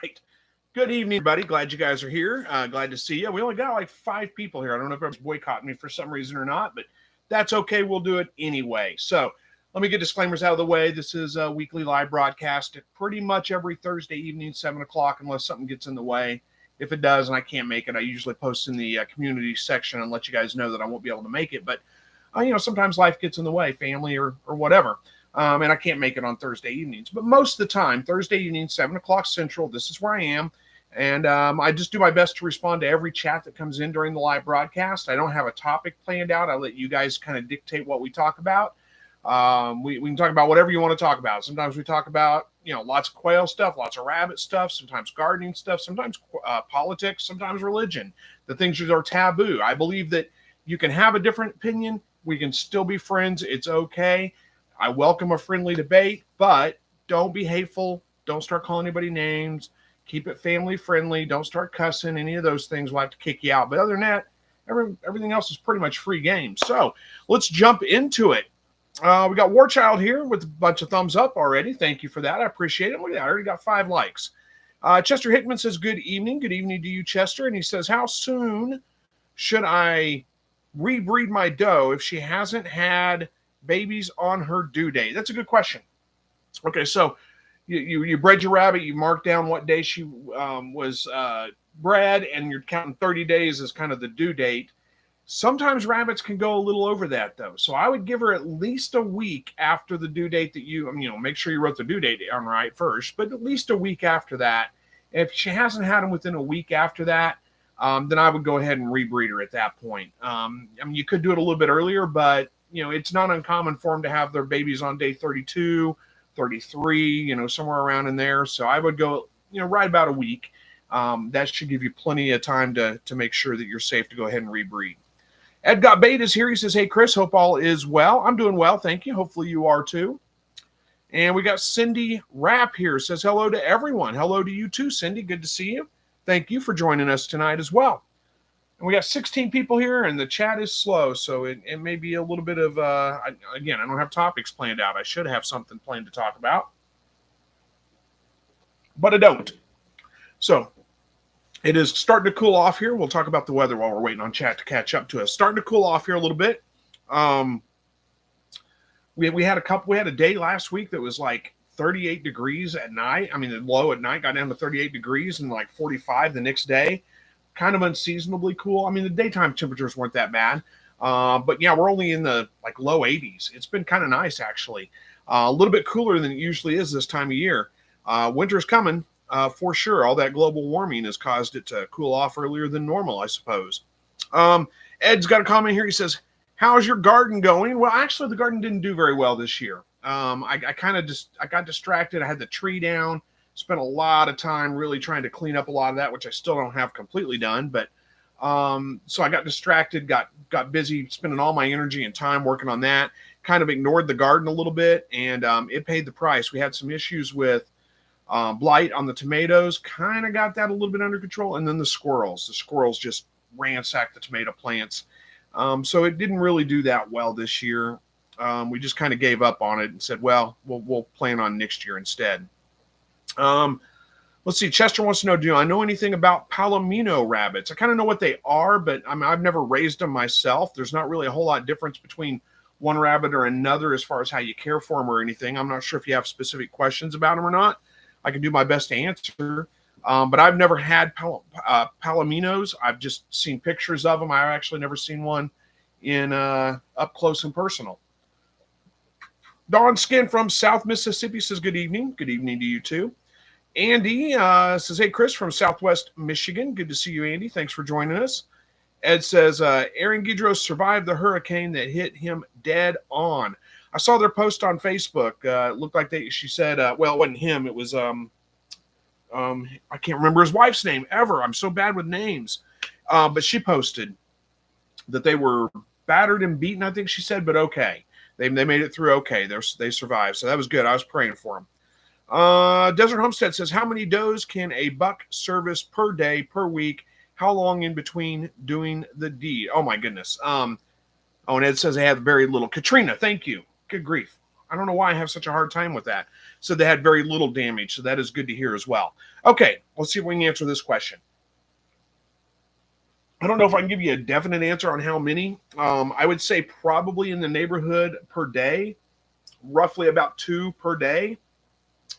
right. Good evening, everybody. Glad you guys are here. Glad to see you. We only got like 5 people here. I don't know if everyone's boycotting me for some reason or not, but that's okay. We'll do it anyway. So let me get disclaimers out of the way. This is a weekly live broadcast pretty much every Thursday evening, 7 o'clock, unless something gets in the way. If it does and I can't make it, I usually post in the community section and let you guys know that I won't be able to make it. But, sometimes life gets in the way, family or whatever. And I can't make it on Thursday evenings. But most of the time, Thursday evening, 7 o'clock Central, this is where I am. And I just do my best to respond to every chat that comes in during the live broadcast. I don't have a topic planned out. I let you guys kind of dictate what we talk about. We can talk about whatever you want to talk about. Sometimes we talk about, lots of quail stuff, lots of rabbit stuff, sometimes gardening stuff, sometimes politics, sometimes religion, the things that are taboo. I believe that you can have a different opinion. We can still be friends. It's okay. I welcome a friendly debate, but don't be hateful. Don't start calling anybody names. Keep it family friendly. Don't start cussing. Any of those things will have to kick you out. But other than that, everything else is pretty much free game. So let's jump into it. We got Warchild here with a bunch of thumbs up already. Thank you for that. I appreciate it. Look at that. I already got 5 likes. Chester Hickman says, good evening. Good evening to you, Chester. And he says, how soon should I rebreed my doe if she hasn't had babies on her due date? That's a good question. Okay, so you bred your rabbit, you mark down what day she was bred, and you're counting 30 days as kind of the due date. Sometimes rabbits can go a little over that, though. So I would give her at least a week after the due date that make sure you wrote the due date down right first, but at least a week after that. If she hasn't had them within a week after that, then I would go ahead and rebreed her at that point. You could do it a little bit earlier, but, it's not uncommon for them to have their babies on day 32, 33, somewhere around in there. So I would go, right about a week. That should give you plenty of time to make sure that you're safe to go ahead and rebreed. Ed Got Bait is here. He says, hey, Chris, hope all is well. I'm doing well. Thank you. Hopefully you are too. And we got Cindy Rapp here. Says hello to everyone. Hello to you too, Cindy. Good to see you. Thank you for joining us tonight as well. And we got 16 people here, and the chat is slow, so it may be a little bit of, again, I don't have topics planned out. I should have something planned to talk about, but I don't. So it is starting to cool off here. We'll talk about the weather while we're waiting on chat to catch up to us. Starting to cool off here a little bit. We had a day last week that was like 38 degrees at night. I mean, the low at night got down to 38 degrees and like 45 the next day. Kind of unseasonably cool. I mean, the daytime temperatures weren't that bad. But yeah, we're only in the low 80s. It's been kind of nice, actually. A little bit cooler than it usually is this time of year. Winter's coming for sure. All that global warming has caused it to cool off earlier than normal, I suppose. Ed's got a comment here. He says, how's your garden going? Well, actually, the garden didn't do very well this year. I got distracted. I had the tree down. Spent a lot of time really trying to clean up a lot of that, which I still don't have completely done. But so I got distracted, got busy spending all my energy and time working on that, kind of ignored the garden a little bit, and it paid the price. We had some issues with blight on the tomatoes, kind of got that a little bit under control. And then the squirrels just ransacked the tomato plants. So it didn't really do that well this year. We just kind of gave up on it and said, well, we'll plan on next year instead. Let's see. Chester wants to know, do I know anything about Palomino rabbits? I kind of know what they are, but I've never raised them myself. There's not really a whole lot of difference between one rabbit or another as far as how you care for them or anything. I'm not sure if you have specific questions about them or not. I can do my best to answer. But I've never had Palominos. I've just seen pictures of them. I've actually never seen one in up close and personal. Dawn Skin from South Mississippi says, good evening. Good evening to you too. Andy says, hey, Chris from Southwest Michigan. Good to see you, Andy. Thanks for joining us. Ed says, Aaron Gidros survived the hurricane that hit him dead on. I saw their post on Facebook. It looked like she said, well, it wasn't him. It was, I can't remember his wife's name ever. I'm so bad with names. But she posted that they were battered and beaten, I think she said, but okay. They made it through okay. They survived. So that was good. I was praying for them. Desert Homestead says, how many does can a buck service per day, per week? How long in between doing the deed? Oh, my goodness. And Ed says they have very little. Katrina, thank you. Good grief. I don't know why I have such a hard time with that. So they had very little damage. So that is good to hear as well. Okay, let's see if we can answer this question. I don't know if I can give you a definite answer on how many. I would say probably in the neighborhood per day, roughly about 2 per day.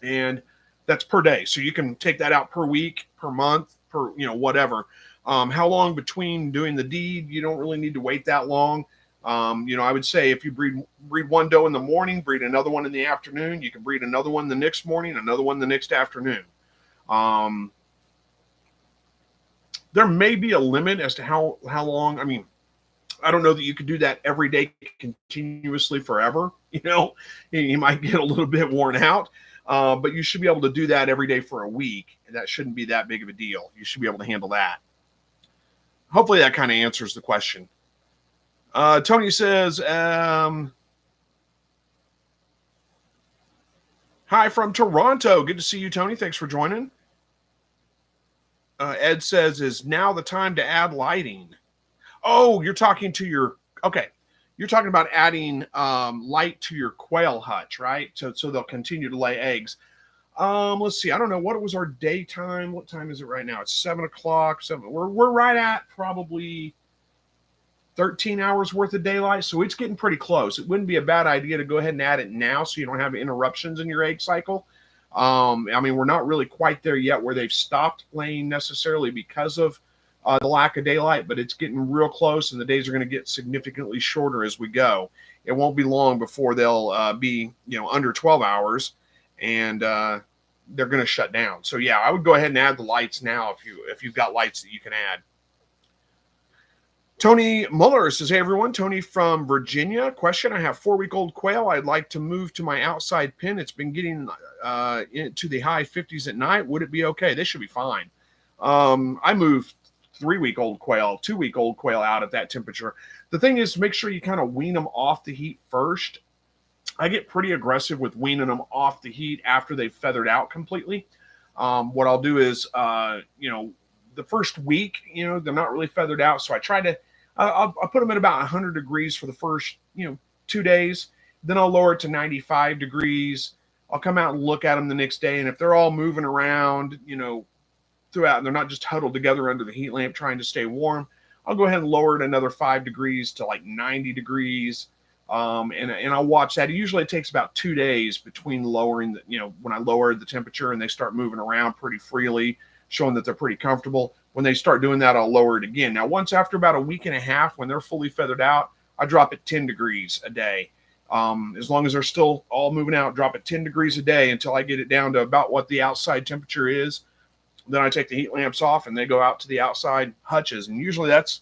And that's per day. So you can take that out per week, per month, per, whatever. How long between doing the deed? You don't really need to wait that long. I would say if you breed one doe in the morning, breed another one in the afternoon. You can breed another one the next morning, another one the next afternoon. There may be a limit as to how long. I mean, I don't know that you could do that every day continuously forever. You might get a little bit worn out, but you should be able to do that every day for a week. And that shouldn't be that big of a deal. You should be able to handle that. Hopefully that kind of answers the question. Tony says, hi from Toronto. Good to see you, Tony. Thanks for joining. Ed says, is now the time to add lighting? Oh, you're talking to your, okay. You're talking about adding light to your quail hutch, right? So they'll continue to lay eggs. Let's see. I don't know what was our daytime. What time is it right now? It's 7 o'clock. We're right at probably 13 hours worth of daylight. So it's getting pretty close. It wouldn't be a bad idea to go ahead and add it now so you don't have interruptions in your egg cycle. I mean, we're not really quite there yet where they've stopped laying necessarily because of the lack of daylight, but it's getting real close, and the days are going to get significantly shorter as we go. It won't be long before they'll be, under 12 hours, and they're going to shut down. So yeah, I would go ahead and add the lights now if you've got lights that you can add. Tony Muller says, hey everyone, Tony from Virginia. Question, I have 4-week-old quail. I'd like to move to my outside pen. It's been getting into the high 50s at night. Would it be okay? They should be fine. I moved 3-week-old quail, 2-week-old quail out at that temperature. The thing is, make sure you kind of wean them off the heat first. I get pretty aggressive with weaning them off the heat after they've feathered out completely. What I'll do is, the first week, they're not really feathered out. So I try to, I'll put them at about 100 degrees for the first, 2 days. Then I'll lower it to 95 degrees. I'll come out and look at them the next day. And if they're all moving around, throughout, and they're not just huddled together under the heat lamp trying to stay warm, I'll go ahead and lower it another 5 degrees to like 90 degrees. And I'll watch that. Usually it takes about 2 days between lowering when I lower the temperature and they start moving around pretty freely, showing that they're pretty comfortable. When they start doing that, I'll lower it again. Now, once after about a week and a half, when they're fully feathered out, I drop it 10 degrees a day. As long as they're still all moving out, drop it 10 degrees a day until I get it down to about what the outside temperature is. Then I take the heat lamps off and they go out to the outside hutches. And usually that's,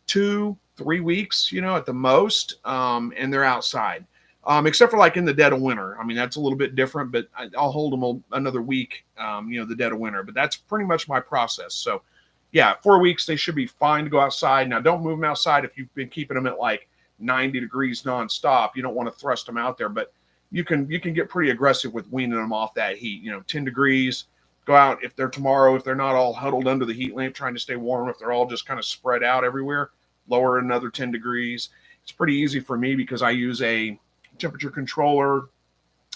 2-3 weeks, at the most. And they're outside, except for like in the dead of winter. I mean, that's a little bit different, but I'll hold them another week, the dead of winter, but that's pretty much my process. So yeah, 4 weeks, they should be fine to go outside. Now don't move them outside. If you've been keeping them at like 90 degrees nonstop, you don't want to thrust them out there, but you can get pretty aggressive with weaning them off that heat, 10 degrees. Go out if they're not all huddled under the heat lamp trying to stay warm, if they're all just kind of spread out everywhere, lower another 10 degrees. It's pretty easy for me because I use a temperature controller.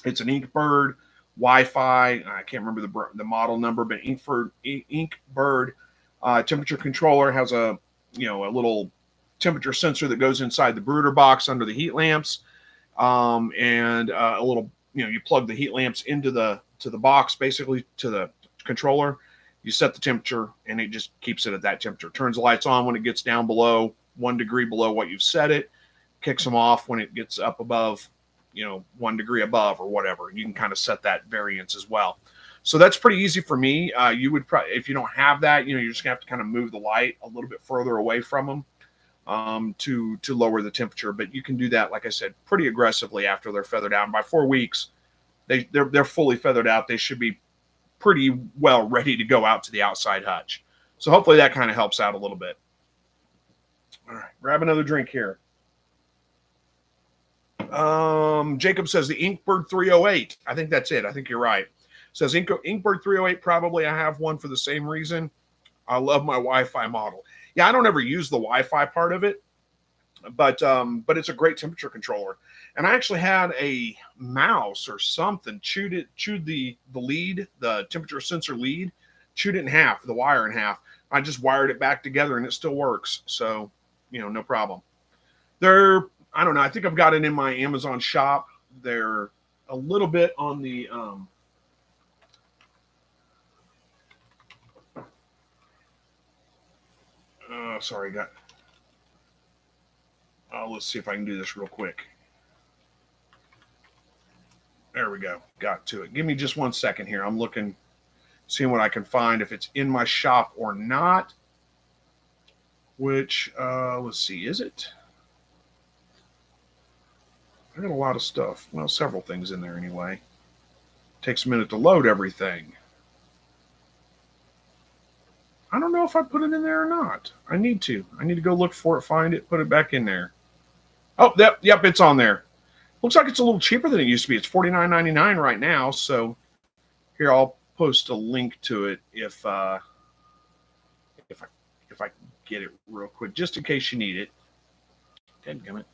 It's an Inkbird Wi-Fi. I can't remember the model number, but Inkbird temperature controller has a little temperature sensor that goes inside the brooder box under the heat lamps, and a little you plug the heat lamps into the box, basically to the controller. You set the temperature and it just keeps it at that temperature. Turns the lights on when it gets down below 1 degree below what you've set it, kicks them off when it gets up above 1 degree above or whatever. You can kind of set that variance as well. So that's pretty easy for me. You would probably, if you don't have that, you're just gonna have to kind of move the light a little bit further away from them to lower the temperature. But you can do that, like I said, pretty aggressively after they're feathered out. And by 4 weeks, they're fully feathered out. They should be pretty well ready to go out to the outside hutch. So hopefully that kind of helps out a little bit. All right, grab another drink here. Jacob says the Inkbird 308. I think that's it. I think you're right. Says Inkbird 308. Probably I have one for the same reason. I love my Wi-Fi model. Yeah, I don't ever use the Wi-Fi part of it. but it's a great temperature controller. And I actually had a mouse or something chewed the lead, the temperature sensor lead, chewed it in half, the wire in half. I just wired it back together and it still works. So, no problem. I don't know. I think I've got it in my Amazon shop. They're a little bit on the sorry, let's see if I can do this real quick. There we go. Got to it. Give me just 1 second here. I'm looking, seeing what I can find, if it's in my shop or not. Which, let's see, is it? I got a lot of stuff. Well, several things in there anyway. Takes a minute to load everything. I don't know if I put it in there or not. I need to go look for it, find it, put it back in there. Oh, yep, it's on there. Looks like it's a little cheaper than it used to be. It's $49.99 right now. So here, I'll post a link to it if I get it real quick, just in case you need it. Dadgummit.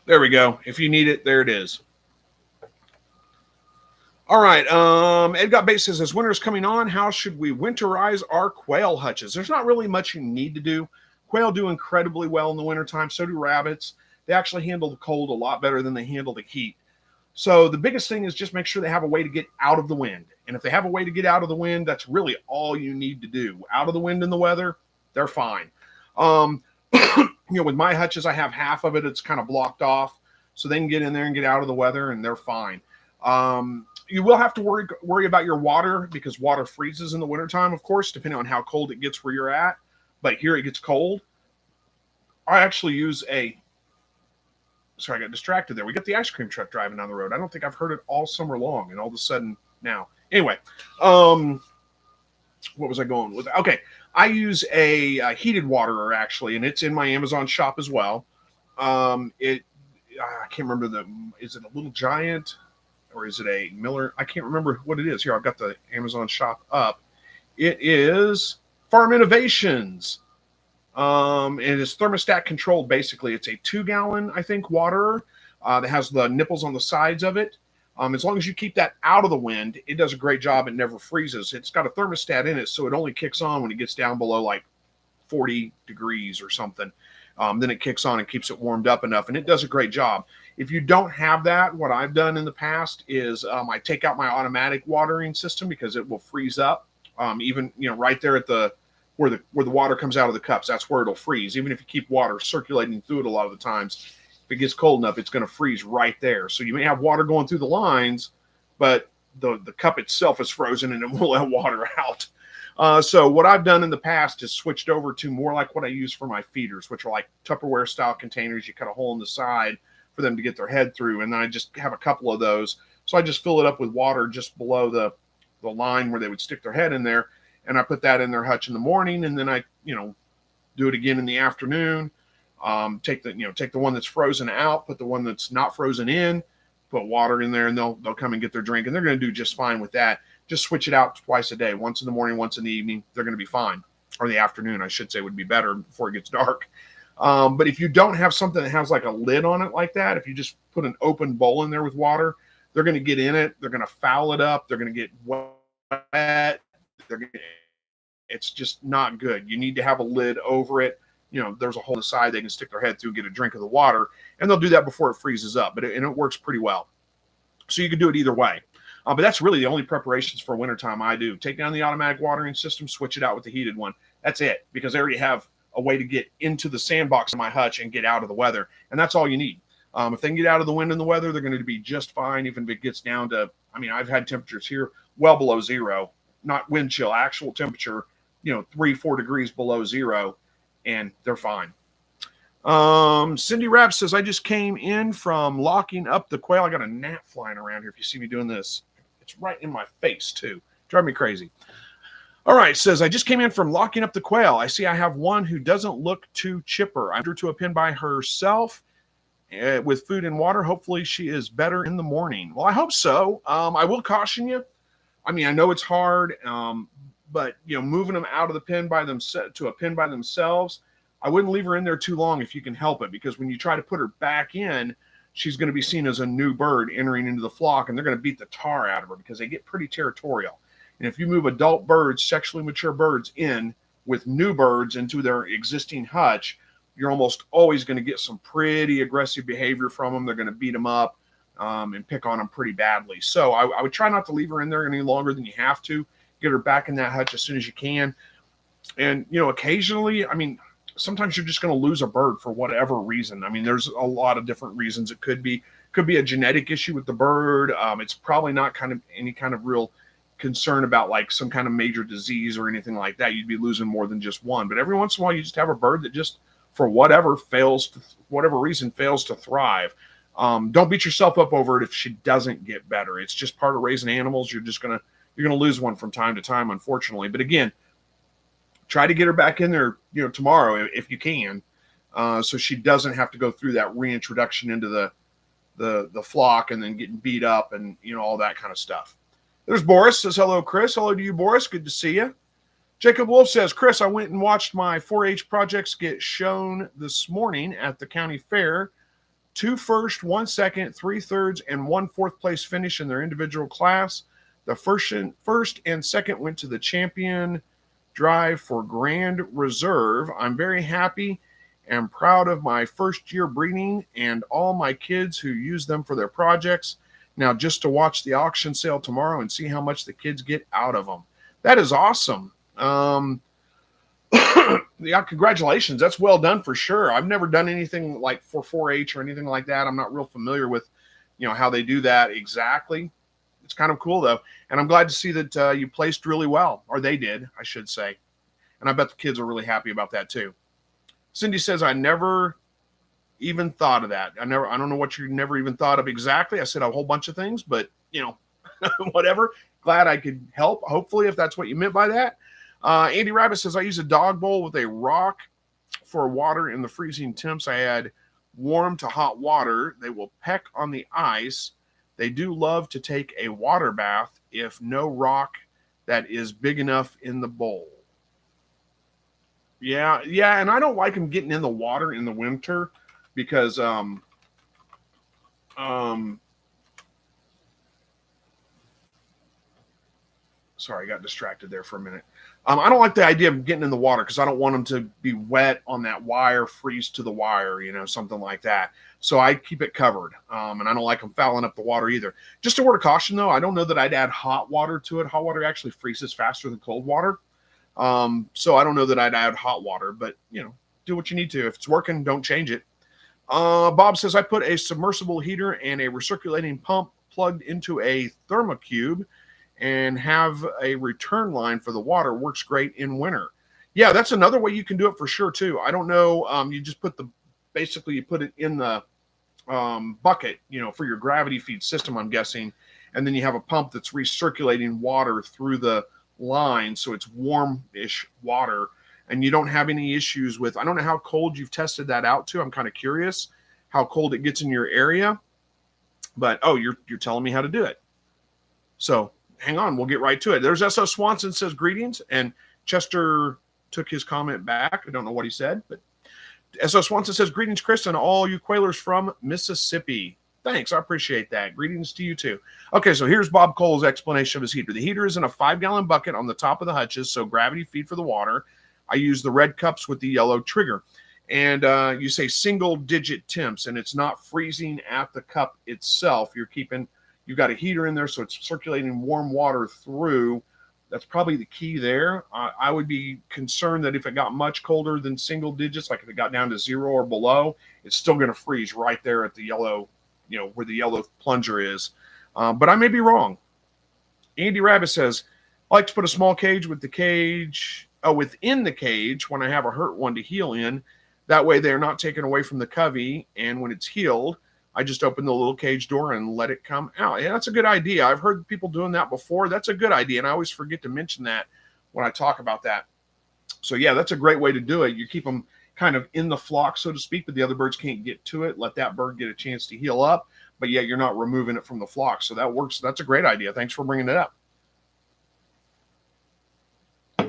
There we go. If you need it, there it is. All right. Ed Got Bait says, as winter's coming on, how should we winterize our quail hutches? There's not really much you need to do. Quail do incredibly well in the wintertime. So do rabbits. They actually handle the cold a lot better than they handle the heat. So the biggest thing is just make sure they have a way to get out of the wind. And if they have a way to get out of the wind, that's really all you need to do. Out of the wind and the weather, they're fine. With my hutches, I have half of it. It's kind of blocked off. So they can get in there and get out of the weather and they're fine. You will have to worry about your water because water freezes in the wintertime, of course, depending on how cold it gets where you're at. But here it gets cold. I actually use sorry, I got distracted there. We got the ice cream truck driving down the road. I don't think I've heard it all summer long, and all of a sudden now. Anyway, what was I going with? Okay, I use a heated waterer, actually, and it's in my Amazon shop as well. I can't remember is it a Little Giant or is it a Miller? I can't remember what it is. Here, I've got the Amazon shop up. It is Farm Innovations. It is thermostat controlled, basically. It's a 2-gallon, I think, waterer that has the nipples on the sides of it. As long as you keep that out of the wind, it does a great job. It never freezes. It's got a thermostat in it, so it only kicks on when it gets down below like 40 degrees or something. Then it kicks on and keeps it warmed up enough, and it does a great job. If you don't have that, what I've done in the past is I take out my automatic watering system because it will freeze up. Even right there at where the water comes out of the cups, that's where it'll freeze. Even if you keep water circulating through it a lot of the times, if it gets cold enough, it's going to freeze right there. So you may have water going through the lines, but the cup itself is frozen and it won't let water out. So what I've done in the past is switched over to more like what I use for my feeders, which are like Tupperware style containers. You cut a hole in the side for them to get their head through. And then I just have a couple of those. So I just fill it up with water just below the line where they would stick their head in there. And I put that in their hutch in the morning, and then I, do it again in the afternoon. Take the one that's frozen out, put the one that's not frozen in, put water in there, and they'll come and get their drink, and they're going to do just fine with that. Just switch it out twice a day, once in the morning, once in the evening. They're going to be fine, or the afternoon, I should say, would be better before it gets dark. But if you don't have something that has like a lid on it like that, if you just put an open bowl in there with water, they're going to get in it. They're going to foul it up. They're going to get wet. It's just not good. You need to have a lid over it. There's a hole in the side they can stick their head through, get a drink of the water, and they'll do that before it freezes up. But it works pretty well. So you can do it either way. But that's really the only preparations for wintertime I do. Take down the automatic watering system, switch it out with the heated one. That's it, because I already have a way to get into the sandbox in my hutch and get out of the weather, and that's all you need. If they can get out of the wind and the weather, they're going to be just fine, even if it gets down to, I've had temperatures here well below zero. Not wind chill, actual temperature, 3-4 degrees below zero, and they're fine. Cindy Rapp says, I just came in from locking up the quail. I got a gnat flying around here. If you see me doing this, it's right in my face too. Drive me crazy. All right, says, I just came in from locking up the quail. I see I have one who doesn't look too chipper. I drew to a pen by herself with food and water. Hopefully she is better in the morning. Well, I hope so. I will caution you. I mean, I know it's hard, but moving them out of the pen by themselves to a pen by themselves, I wouldn't leave her in there too long if you can help it, because when you try to put her back in, she's going to be seen as a new bird entering into the flock, and they're going to beat the tar out of her because they get pretty territorial. And if you move adult birds, sexually mature birds, in with new birds into their existing hutch, you're almost always going to get some pretty aggressive behavior from them. They're going to beat them up and pick on them pretty badly. So I would try not to leave her in there any longer than you have to. Get her back in that hutch as soon as you can. And, occasionally, I mean, sometimes you're just going to lose a bird for whatever reason. I mean, there's a lot of different reasons. It could be a genetic issue with the bird. It's probably not any kind of real concern about like some kind of major disease or anything like that. You'd be losing more than just one. But every once in a while, you just have a bird that just, for whatever reason, fails to thrive. Don't beat yourself up over it if she doesn't get better. It's just part of raising animals. You're going to lose one from time to time, unfortunately. But again, try to get her back in there, tomorrow if you can, so she doesn't have to go through that reintroduction into the flock and then getting beat up and all that kind of stuff. There's Boris, says hello, Chris. Hello to you, Boris. Good to see you. Jacob Wolf says, Chris, I went and watched my 4-H projects get shown this morning at the county fair. 2 first, 1 second, 3 thirds, and 1 fourth place finish in their individual class. The first and second went to the champion drive for Grand Reserve. I'm very happy and proud of my first year breeding and all my kids who use them for their projects. Now just to watch the auction sale tomorrow and see how much the kids get out of them. That is awesome. Yeah, congratulations. That's well done for sure. I've never done anything like for 4-H or anything like that. I'm not real familiar with, how they do that exactly. It's kind of cool though. And I'm glad to see that you placed really well, or they did, I should say. And I bet the kids are really happy about that too. Cindy says, I never even thought of that. I don't know what you never even thought of exactly. I said a whole bunch of things, but whatever. Glad I could help, hopefully, if that's what you meant by that. Andy Rabbit says, I use a dog bowl with a rock for water in the freezing temps. I add warm to hot water. They will peck on the ice. They do love to take a water bath if no rock that is big enough in the bowl. Yeah, and I don't like them getting in the water in the winter because sorry, I got distracted there for a minute. I don't like the idea of getting in the water because I don't want them to be wet on that wire, freeze to the wire, something like that. So I keep it covered, and I don't like them fouling up the water either. Just a word of caution, though, I don't know that I'd add hot water to it. Hot water actually freezes faster than cold water. So I don't know that I'd add hot water, but, do what you need to. If it's working, don't change it. Bob says, I put a submersible heater and a recirculating pump plugged into a thermocube and have a return line for the water. Works great in winter. Yeah, that's another way you can do it for sure too. I don't know. You just basically you put it in the bucket, for your gravity feed system, I'm guessing. And then you have a pump that's recirculating water through the line. So it's warm-ish water and you don't have any issues with, I don't know how cold you've tested that out to. I'm kind of curious how cold it gets in your area, but, you're telling me how to do it. So hang on, we'll get right to it. There's S.O. Swanson says greetings, and Chester took his comment back. I don't know what he said, but S.O. Swanson says greetings, Chris, and all you quailers from Mississippi. Thanks, I appreciate that. Greetings to you too. Okay, so here's Bob Cole's explanation of his heater. The heater is in a 5-gallon bucket on the top of the hutches, so gravity feed for the water. I use the red cups with the yellow trigger. And you say single-digit temps, and it's not freezing at the cup itself. You've got a heater in there, so it's circulating warm water through. That's probably the key there. I would be concerned that if it got much colder than single digits, like if it got down to 0 or below, it's still going to freeze right there at the yellow, where the yellow plunger is. But I may be wrong. Andy Rabbit says, I like to put a small cage within the cage when I have a hurt one to heal in. That way they're not taken away from the covey, and when it's healed, I just open the little cage door and let it come out. Yeah, that's a good idea. I've heard people doing that before. That's a good idea, and I always forget to mention that when I talk about that. So, yeah, that's a great way to do it. You keep them kind of in the flock, so to speak, but the other birds can't get to it. Let that bird get a chance to heal up, but yet you're not removing it from the flock. So that works. That's a great idea. Thanks for bringing it up.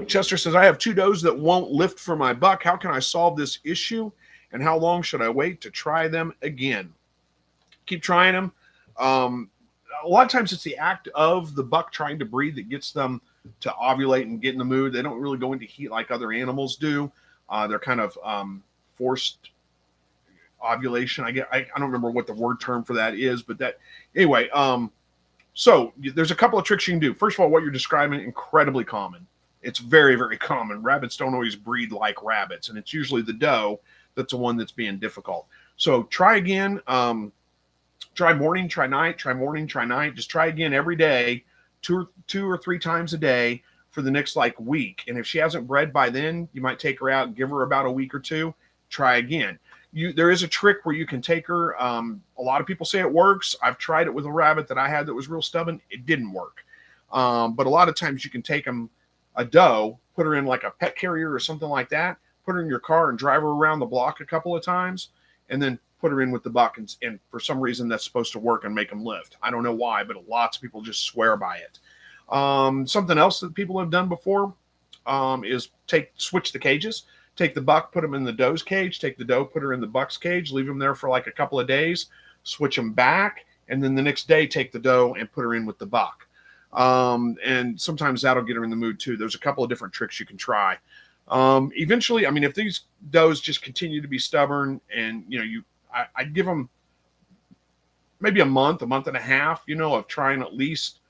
Chester says, I have 2 does that won't lift for my buck. How can I solve this issue? And how long should I wait to try them again? Keep trying them. A lot of times it's the act of the buck trying to breed that gets them to ovulate and get in the mood. They don't really go into heat like other animals do. They're kind of forced ovulation. I don't remember what the word term for that is, but that anyway. So there's a couple of tricks you can do. First of all, what you're describing, incredibly common. It's very, very common. Rabbits don't always breed like rabbits, and it's usually the doe that's the one that's being difficult. So try again. Try morning, try night, try morning, try night. Just try again every day, two or three times a day for the next like week. And if she hasn't bred by then, you might take her out and give her about a week or two. Try again. There is a trick where you can take her. A lot of people say it works. I've tried it with a rabbit that I had that was real stubborn. It didn't work. But a lot of times you can take a doe, put her in like a pet carrier or something like that, put her in your car and drive her around the block a couple of times, and then put her in with the buck, and for some reason that's supposed to work and make them lift. I don't know why, but lots of people just swear by it. Something else that people have done before is switch the cages. Take the buck, put them in the doe's cage, take the doe, put her in the buck's cage, leave them there for like a couple of days, switch them back, and then the next day take the doe and put her in with the buck. And sometimes that'll get her in the mood too. There's a couple of different tricks you can try. Eventually, I mean, if these does just continue to be stubborn and, I'd give them maybe a month and a half, of trying at least,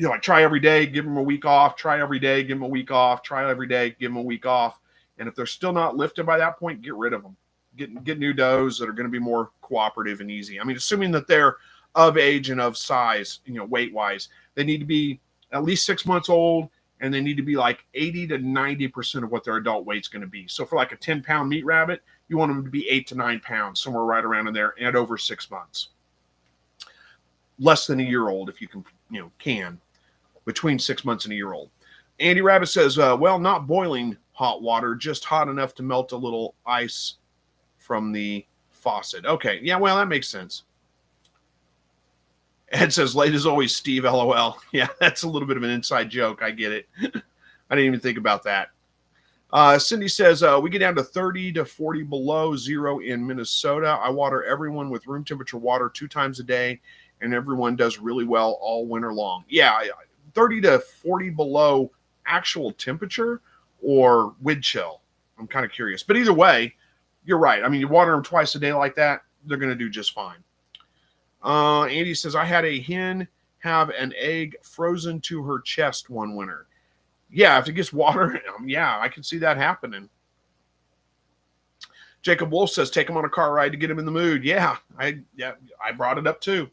like try every day, give them a week off, try every day, give them a week off, try every day, give them a week off. And if they're still not lifted by that point, get rid of them. Get new does that are going to be more cooperative and easy. I mean, assuming that they're of age and of size, weight-wise, they need to be at least 6 months old, and they need to be like 80 to 90% of what their adult weight's going to be. So for like a 10-pound meat rabbit, you want them to be 8 to 9 pounds, somewhere right around in there, and over 6 months. Less than a year old, if you can, between 6 months and a year old. Andy Rabbit says, well, not boiling hot water, just hot enough to melt a little ice from the faucet. Okay, yeah, well, that makes sense. Ed says, late as always, Steve, LOL. Yeah, that's a little bit of an inside joke. I get it. I didn't even think about that. Cindy says, we get down to 30 to 40 below zero in Minnesota. I water everyone with room temperature water 2 times a day, and everyone does really well all winter long. Yeah, 30 to 40 below actual temperature or wind chill. I'm kind of curious. But either way, you're right. I mean, you water them twice a day like that, they're going to do just fine. Andy says, I had a hen have an egg frozen to her chest one winter. Yeah, if it gets water, yeah, I can see that happening. Jacob Wolf says, take him on a car ride to get him in the mood. Yeah, I brought it up too.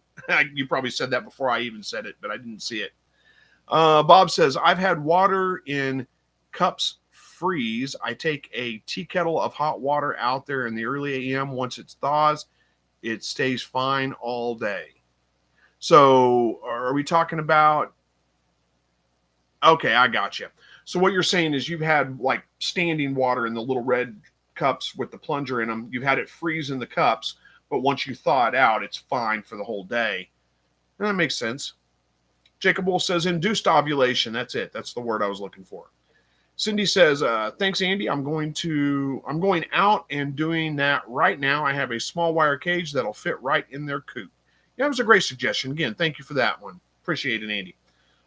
You probably said that before I even said it, but I didn't see it. Bob says, I've had water in cups freeze. I take a tea kettle of hot water out there in the early AM. Once it thaws, it stays fine all day. So are we talking about, okay, I got you. So what you're saying is you've had like standing water in the little red cups with the plunger in them. You've had it freeze in the cups, but once you thaw it out, it's fine for the whole day. And that makes sense. Jacob Wolf says induced ovulation. That's it. That's the word I was looking for. Cindy says, thanks, Andy. I'm going out and doing that right now. I have a small wire cage that'll fit right in their coop. Yeah, that was a great suggestion. Again, thank you for that one. Appreciate it, Andy.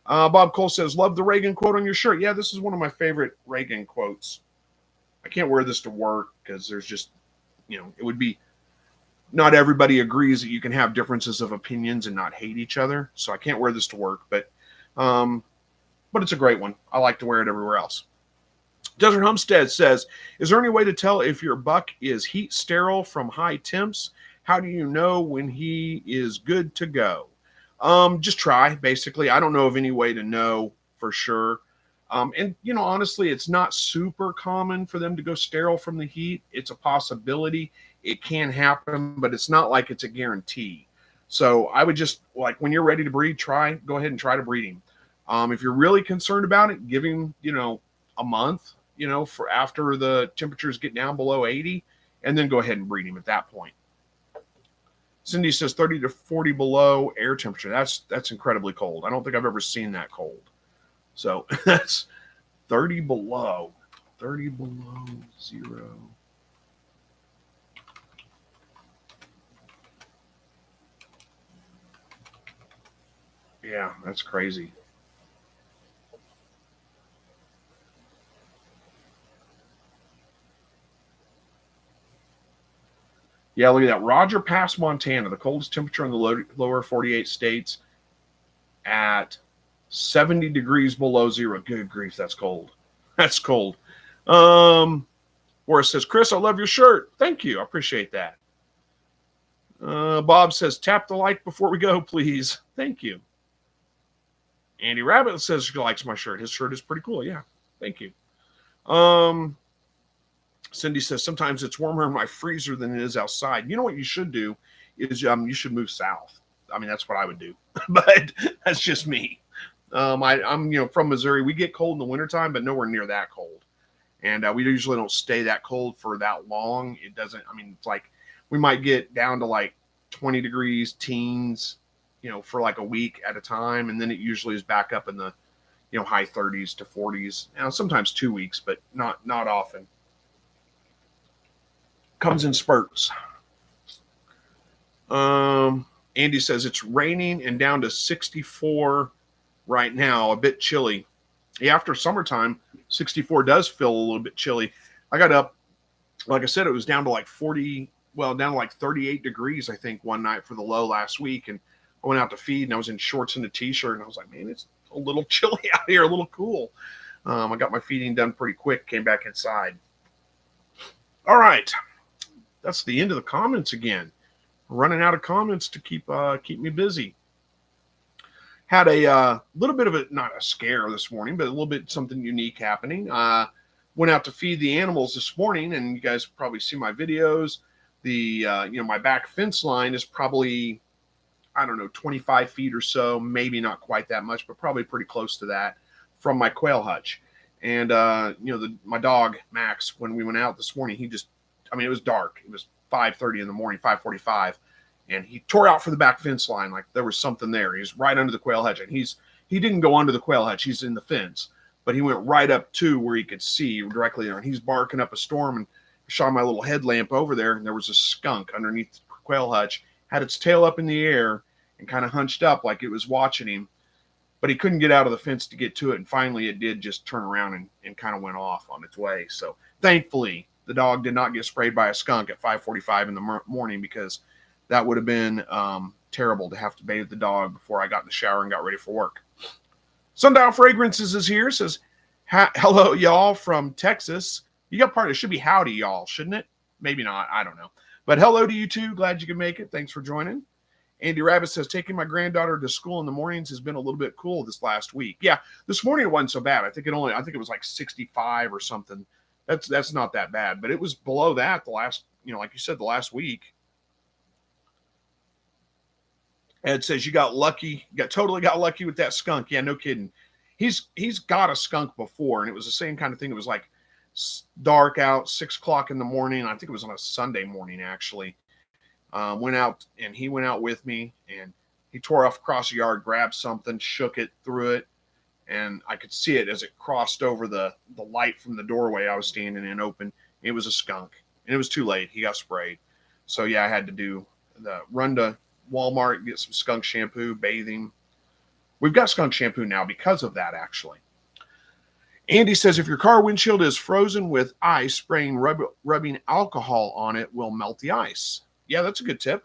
Bob Cole says, love the Reagan quote on your shirt. Yeah, this is one of my favorite Reagan quotes. I can't wear this to work because there's just, it would be, not everybody agrees that you can have differences of opinions and not hate each other. So I can't wear this to work, but it's a great one. I like to wear it everywhere else. Desert Homestead says, is there any way to tell if your buck is heat sterile from high temps? How do you know when he is good to go? Just try, basically. I don't know of any way to know for sure. And honestly, it's not super common for them to go sterile from the heat. It's a possibility. It can happen, but it's not like it's a guarantee. So I would just, like, when you're ready to breed, go ahead and try to breed him. If you're really concerned about it, give him, a month, for after the temperatures get down below 80, and then go ahead and breed him at that point. Cindy says 30 to 40 below air temperature. That's incredibly cold. I don't think I've ever seen that cold. So that's 30 below. 30 below 0. Yeah, that's crazy. Yeah, look at that. Roger Pass, Montana, the coldest temperature in the lower 48 states at 70 degrees below 0. Good grief, that's cold. That's cold. Where it says, Chris, I love your shirt. Thank you. I appreciate that. Bob says, tap the like before we go, please. Thank you. Andy Rabbit says he likes my shirt. His shirt is pretty cool. Yeah. Thank you. Cindy says, sometimes it's warmer in my freezer than it is outside. You know what you should do is you should move south. I mean, that's what I would do. But that's just me. I'm from Missouri. We get cold in the wintertime, but nowhere near that cold. And we usually don't stay that cold for that long. It doesn't, it's like we might get down to like 20 degrees, teens, for like a week at a time. And then it usually is back up in the, high 30s to 40s. Sometimes 2 weeks, but not often. Comes in spurts. Andy says it's raining and down to 64 right now, a bit chilly. Yeah, after summertime, 64 does feel a little bit chilly. I got up, like I said, it was down to like 38 degrees, I think, one night for the low last week. And I went out to feed and I was in shorts and a t-shirt and I was like, man, it's a little chilly out here, a little cool. I got my feeding done pretty quick, came back inside. All right. That's the end of the comments again. Running out of comments to keep me busy. Had a little bit of not a scare this morning, but a little bit something unique happening. Went out to feed the animals this morning, and you guys probably see my videos. The my back fence line is probably 25 feet or so, maybe not quite that much, but probably pretty close to that from my quail hutch. And my dog Max, when we went out this morning, it was dark. It was 5:30 in the morning, 5:45. And he tore out for the back fence line like there was something there. He's right under the quail hutch. And he didn't go under the quail hutch. He's in the fence. But he went right up to where he could see directly there. And he's barking up a storm. And I shot my little headlamp over there. And there was a skunk underneath the quail hutch. Had its tail up in the air and kind of hunched up like it was watching him. But he couldn't get out of the fence to get to it. And finally it did just turn around and kind of went off on its way. So thankfully, the dog did not get sprayed by a skunk at 5:45 in the morning, because that would have been terrible to have to bathe the dog before I got in the shower and got ready for work. Sundial Fragrances is here. Says, hello, y'all from Texas. You got part, it should be howdy, y'all, shouldn't it? Maybe not. I don't know. But hello to you too. Glad you could make it. Thanks for joining. Andy Rabbit says, taking my granddaughter to school in the mornings has been a little bit cool this last week. Yeah, this morning it wasn't so bad. I think it was like 65 or something. That's not that bad, but it was below that the last, like you said, the last week. Ed says you got lucky. Totally got lucky with that skunk. Yeah, no kidding. He's got a skunk before, and it was the same kind of thing. It was like dark out, 6 o'clock in the morning. I think it was on a Sunday morning, actually. Went out, and he went out with me, and he tore off across the yard, grabbed something, shook it, threw it, and I could see it as it crossed over the light from the doorway I was standing in open. It was a skunk, and it was too late. He got sprayed. So, yeah, I had to run to Walmart, get some skunk shampoo, bathe him. We've got skunk shampoo now because of that, actually. Andy says, if your car windshield is frozen with ice, spraying rubbing alcohol on it will melt the ice. Yeah, that's a good tip.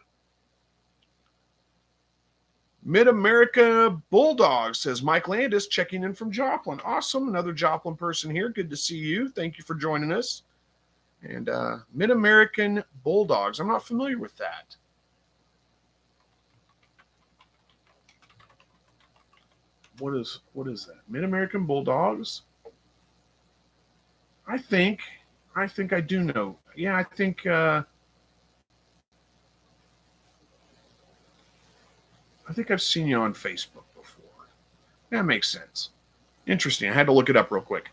Mid-America Bulldog says, Mike Landis checking in from Joplin. Awesome. Another Joplin person here. Good to see you. Thank you for joining us. And Mid-American Bulldogs. I'm not familiar with that. What is that? Mid-American Bulldogs? I think I do know. Yeah, I think I've seen you on Facebook before. That makes sense. Interesting. I had to look it up real quick.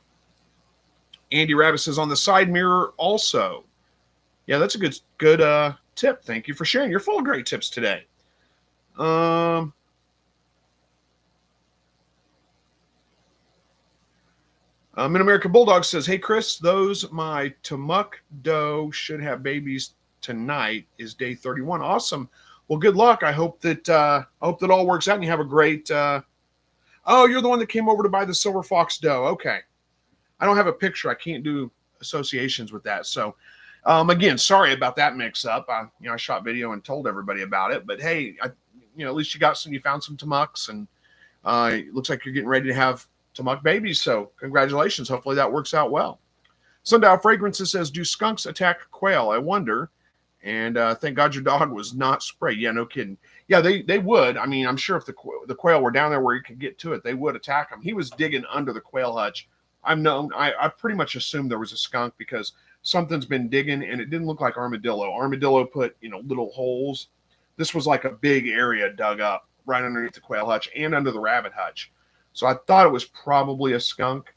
Andy Rabbit says on the side mirror also. Yeah, that's a good tip. Thank you for sharing. You're full of great tips today. Mid-American Bulldog says, hey, Chris, those my Tamuk doe should have babies tonight is day 31. Awesome. Well, good luck. I hope that all works out and you have a great oh, you're the one that came over to buy the silver fox doe. Okay. I don't have a picture. I can't do associations with that. So again, sorry about that mix up. I shot video and told everybody about it, but hey, at least you found some Tamuks, and it looks like you're getting ready to have Tamuk babies. So congratulations. Hopefully that works out well. Sundial Fragrances says, do skunks attack quail? I wonder. And thank God your dog was not sprayed. Yeah, no kidding. Yeah, they would. I mean, I'm sure if the quail were down there where he could get to it, they would attack him. He was digging under the quail hutch. I pretty much assumed there was a skunk because something's been digging, and it didn't look like armadillo. Armadillo put little holes. This was like a big area dug up right underneath the quail hutch and under the rabbit hutch. So I thought it was probably a skunk,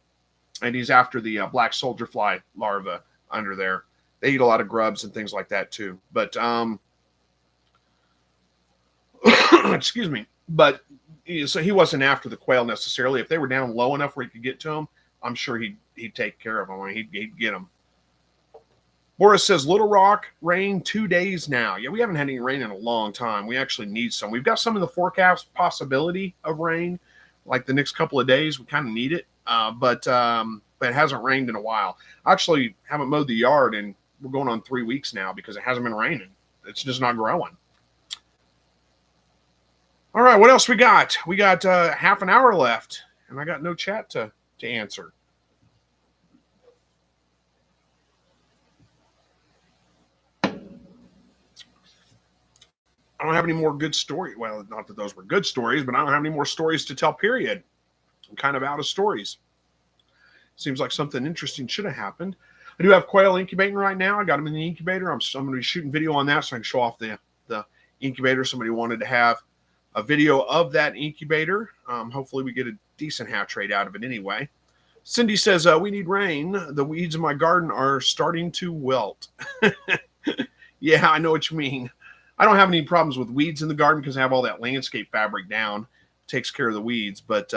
and he's after the black soldier fly larva under there. They eat a lot of grubs and things like that too. But excuse me. But so he wasn't after the quail necessarily. If they were down low enough where he could get to them, I'm sure he'd take care of them. I mean, he'd get them. Boris says, Little Rock, rain 2 days now. Yeah, we haven't had any rain in a long time. We actually need some. We've got some in the forecast possibility of rain, like the next couple of days. We kind of need it, but it hasn't rained in a while. I actually haven't mowed the yard, and we're going on 3 weeks now because it hasn't been raining. It's just not growing. All right, what else we got? We got half an hour left, and I got no chat to answer. I don't have any more good stories. Well, not that those were good stories, but I don't have any more stories to tell, period. I'm kind of out of stories. Seems like something interesting should have happened. I do have quail incubating right now. I got them in the incubator. I'm going to be shooting video on that so I can show off the incubator. Somebody wanted to have a video of that incubator. Hopefully we get a decent hatch rate out of it anyway. Cindy says, we need rain. The weeds in my garden are starting to wilt. Yeah, I know what you mean. I don't have any problems with weeds in the garden because I have all that landscape fabric down. It takes care of the weeds. But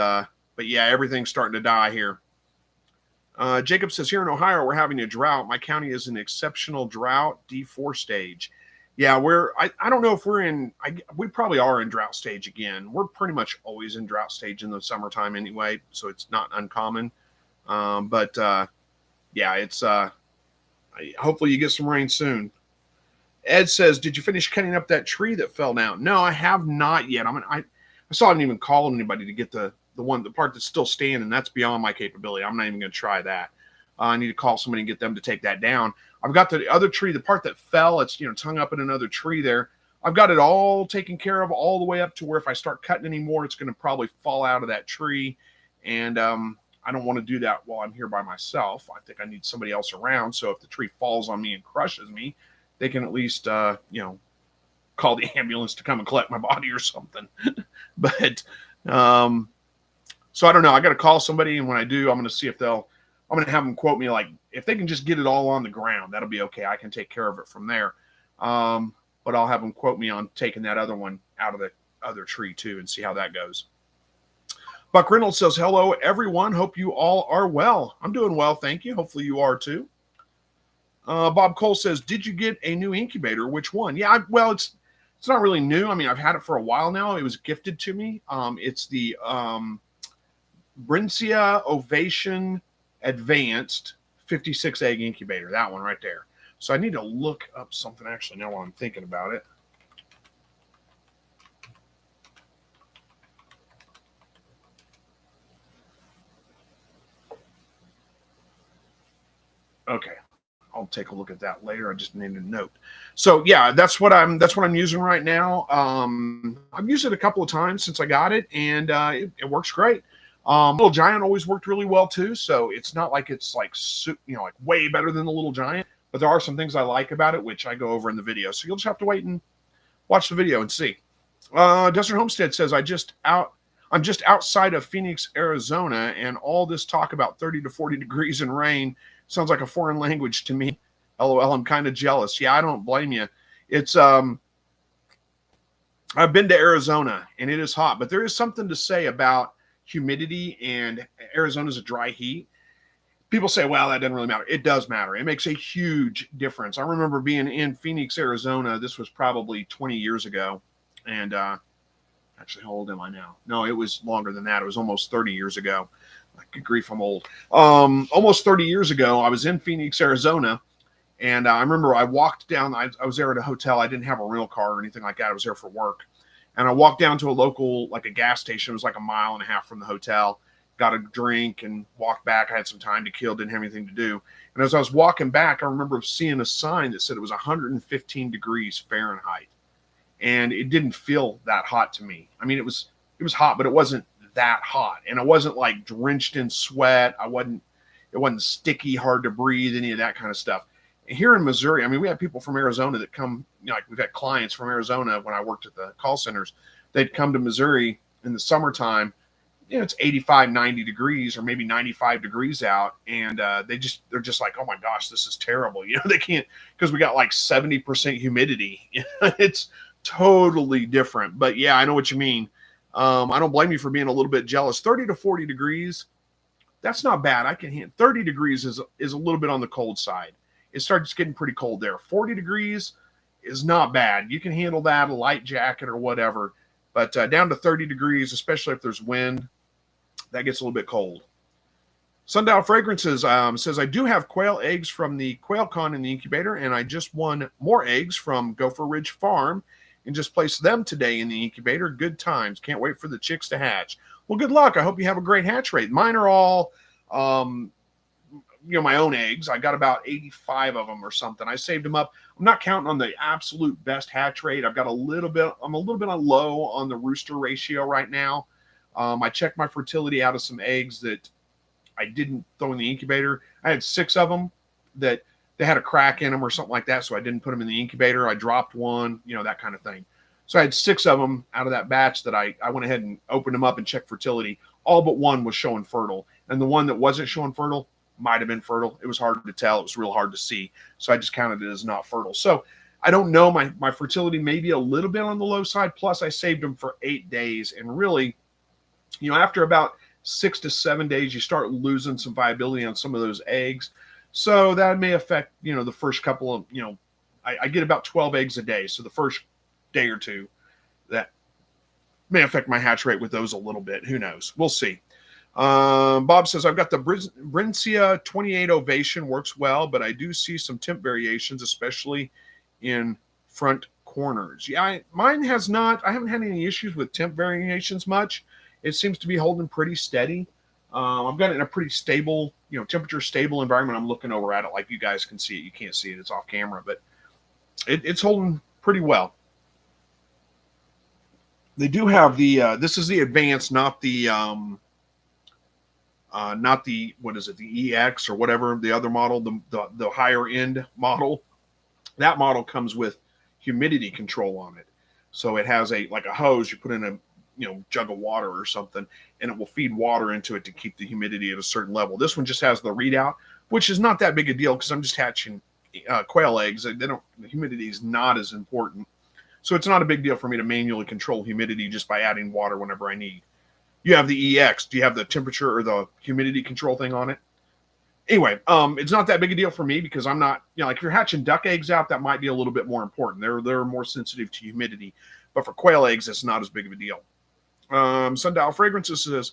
yeah, everything's starting to die here. Jacob says, here in Ohio, we're having a drought. My county is an exceptional drought, D4 stage. Yeah, I don't know if we're in, we probably are in drought stage again. We're pretty much always in drought stage in the summertime anyway, so it's not uncommon. But yeah, it's hopefully you get some rain soon. Ed says, did you finish cutting up that tree that fell down? No, I have not yet. I still haven't even called anybody to get the part that's still standing. That's beyond my capability. I'm not even going to try that. I need to call somebody and get them to take that down. I've got the other tree, the part that fell, it's hung up in another tree there. I've got it all taken care of all the way up to where if I start cutting anymore, it's going to probably fall out of that tree. And I don't want to do that while I'm here by myself. I think I need somebody else around. So if the tree falls on me and crushes me, they can at least, call the ambulance to come and collect my body or something. But, so I don't know. I got to call somebody. And when I do, I'm going to see if I'm going to have them quote me, like, if they can just get it all on the ground, that'll be okay. I can take care of it from there. But I'll have them quote me on taking that other one out of the other tree too and see how that goes. Buck Reynolds says, hello, everyone. Hope you all are well. I'm doing well. Thank you. Hopefully you are too. Bob Cole says, did you get a new incubator? Which one? Yeah, well, it's not really new. I mean, I've had it for a while now. It was gifted to me. It's the Brincia Ovation Advanced 56 egg incubator. That one right there. So I need to look up something actually now while I'm thinking about it. Okay. I'll take a look at that later. I just need a note. So yeah, that's what I'm using right now. I've used it a couple of times since I got it, and it works great. Little Giant always worked really well too. So it's not like it's like like way better than the Little Giant, but there are some things I like about it, which I go over in the video. So you'll just have to wait and watch the video and see. Desert Homestead says, I'm just outside of Phoenix, Arizona, and all this talk about 30 to 40 degrees and rain sounds like a foreign language to me. LOL, I'm kind of jealous. Yeah, I don't blame you. It's I've been to Arizona and it is hot, but there is something to say about humidity, and Arizona's a dry heat. People say, well, that doesn't really matter. It does matter. It makes a huge difference. I remember being in Phoenix, Arizona. This was probably 20 years ago. And actually, how old am I now? No, it was longer than that. It was almost 30 years ago. Good grief, I'm old. Almost 30 years ago, I was in Phoenix, Arizona. And I remember I walked down. I was there at a hotel. I didn't have a rental car or anything like that. I was there for work. And I walked down to a local, like a gas station. It was like a mile and a half from the hotel. Got a drink and walked back. I had some time to kill, didn't have anything to do. And as I was walking back, I remember seeing a sign that said it was 115 degrees Fahrenheit. And it didn't feel that hot to me. I mean, it was hot, but it wasn't that hot. And I wasn't like drenched in sweat. It wasn't sticky, hard to breathe, any of that kind of stuff. And here in Missouri, I mean, we have people from Arizona that come, like we've had clients from Arizona when I worked at the call centers. They'd come to Missouri in the summertime. It's 85, 90 degrees or maybe 95 degrees out. And they're just like, oh my gosh, this is terrible. They can't, because we got like 70% humidity. It's totally different. But yeah, I know what you mean. I don't blame you for being a little bit jealous. 30 to 40 degrees, that's not bad. I can handle 30 degrees is a little bit on the cold side. It starts getting pretty cold there. 40 degrees is not bad. You can handle that, a light jacket or whatever. But down to 30 degrees, especially if there's wind, that gets a little bit cold. Sundial Fragrances says, I do have quail eggs from the Quail Con in the incubator, and I just won more eggs from Gopher Ridge Farm and just placed them today in the incubator. Good times. Can't wait for the chicks to hatch. Well, good luck. I hope you have a great hatch rate. Mine are all, my own eggs. I got about 85 of them or something. I saved them up. I'm not counting on the absolute best hatch rate. I'm a little bit low on the rooster ratio right now. I checked my fertility out of some eggs that I didn't throw in the incubator. I had 6 of them that they had a crack in them or something like that, so I didn't put them in the incubator. I dropped one, that kind of thing. So I had 6 of them out of that batch that I went ahead and opened them up and checked fertility. All but one was showing fertile. And the one that wasn't showing fertile might have been fertile. It was hard to tell. It was real hard to see. So I just counted it as not fertile. So I don't know. My fertility may be a little bit on the low side. Plus, I saved them for 8 days. And really, after about 6 to 7 days, you start losing some viability on some of those eggs. So that may affect, the first couple of, I get about 12 eggs a day. So the first day or two, that may affect my hatch rate with those a little bit. Who knows? We'll see. Bob says, I've got the Brincia 28 Ovation, works well, but I do see some temp variations, especially in front corners. Yeah, mine has not. I haven't had any issues with temp variations much. It seems to be holding pretty steady. I've got it in a pretty stable, temperature stable environment. I'm looking over at it like you guys can see it. You can't see it. It's off camera, but it's holding pretty well. They do have the, this is the advanced, not the, what is it, the EX or whatever, the other model, the higher end model. That model comes with humidity control on it. So it has like a hose, you put in a, jug of water or something, and it will feed water into it to keep the humidity at a certain level. This one just has the readout, which is not that big a deal because I'm just hatching quail eggs. The humidity is not as important. So it's not a big deal for me to manually control humidity just by adding water whenever I need. You have the EX. Do you have the temperature or the humidity control thing on it? Anyway, it's not that big a deal for me because I'm not, like if you're hatching duck eggs out, that might be a little bit more important. They're more sensitive to humidity. But for quail eggs, it's not as big of a deal. Sundial Fragrances says,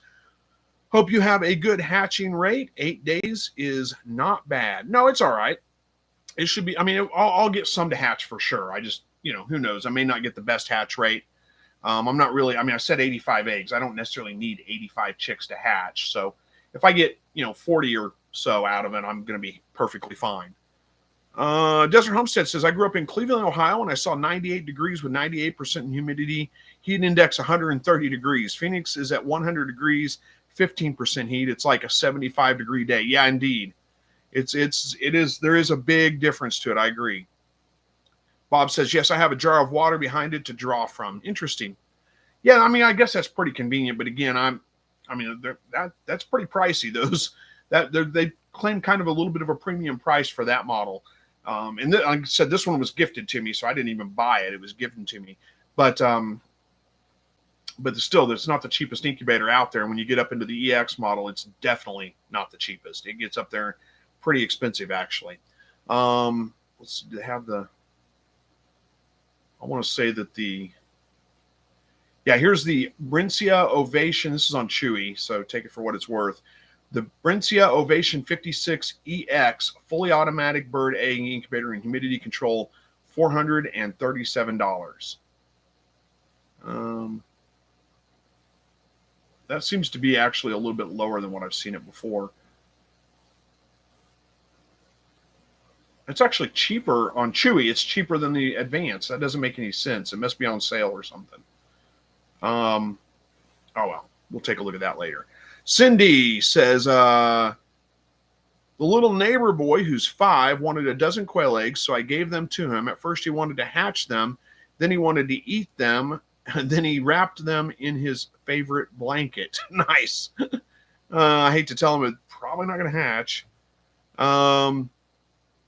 hope you have a good hatching rate. 8 days is not bad. No, it's all right. It should be. I mean, I'll get some to hatch for sure. I just, who knows? I may not get the best hatch rate. I'm not really, I said 85 eggs. I don't necessarily need 85 chicks to hatch. So if I get, 40 or so out of it, I'm going to be perfectly fine. Desert Homestead says, I grew up in Cleveland, Ohio, and I saw 98 degrees with 98% humidity, heat index 130 degrees. Phoenix is at 100 degrees, 15% heat. It's like a 75 degree day. Yeah, indeed. There is a big difference to it. I agree. Bob says, yes, I have a jar of water behind it to draw from. Interesting. Yeah, I guess that's pretty convenient. But again, that's pretty pricey. They claim kind of a little bit of a premium price for that model. Like I said, this one was gifted to me, so I didn't even buy it. It was given to me. But but still, it's not the cheapest incubator out there. And when you get up into the EX model, it's definitely not the cheapest. It gets up there pretty expensive, actually. Let's see, have the, I want to say that the, yeah, here's the Brincia Ovation. This is on Chewy, so take it for what it's worth. The Brincia Ovation 56EX fully automatic bird egg incubator and humidity control, $437. That seems to be actually a little bit lower than what I've seen it before. It's actually cheaper on Chewy. It's cheaper than the Advance. That doesn't make any sense. It must be on sale or something. Oh, well, we'll take a look at that later. Cindy says, the little neighbor boy who's 5 wanted a dozen quail eggs, so I gave them to him. At first he wanted to hatch them, then he wanted to eat them, and then he wrapped them in his favorite blanket. Nice. I hate to tell him it's probably not going to hatch.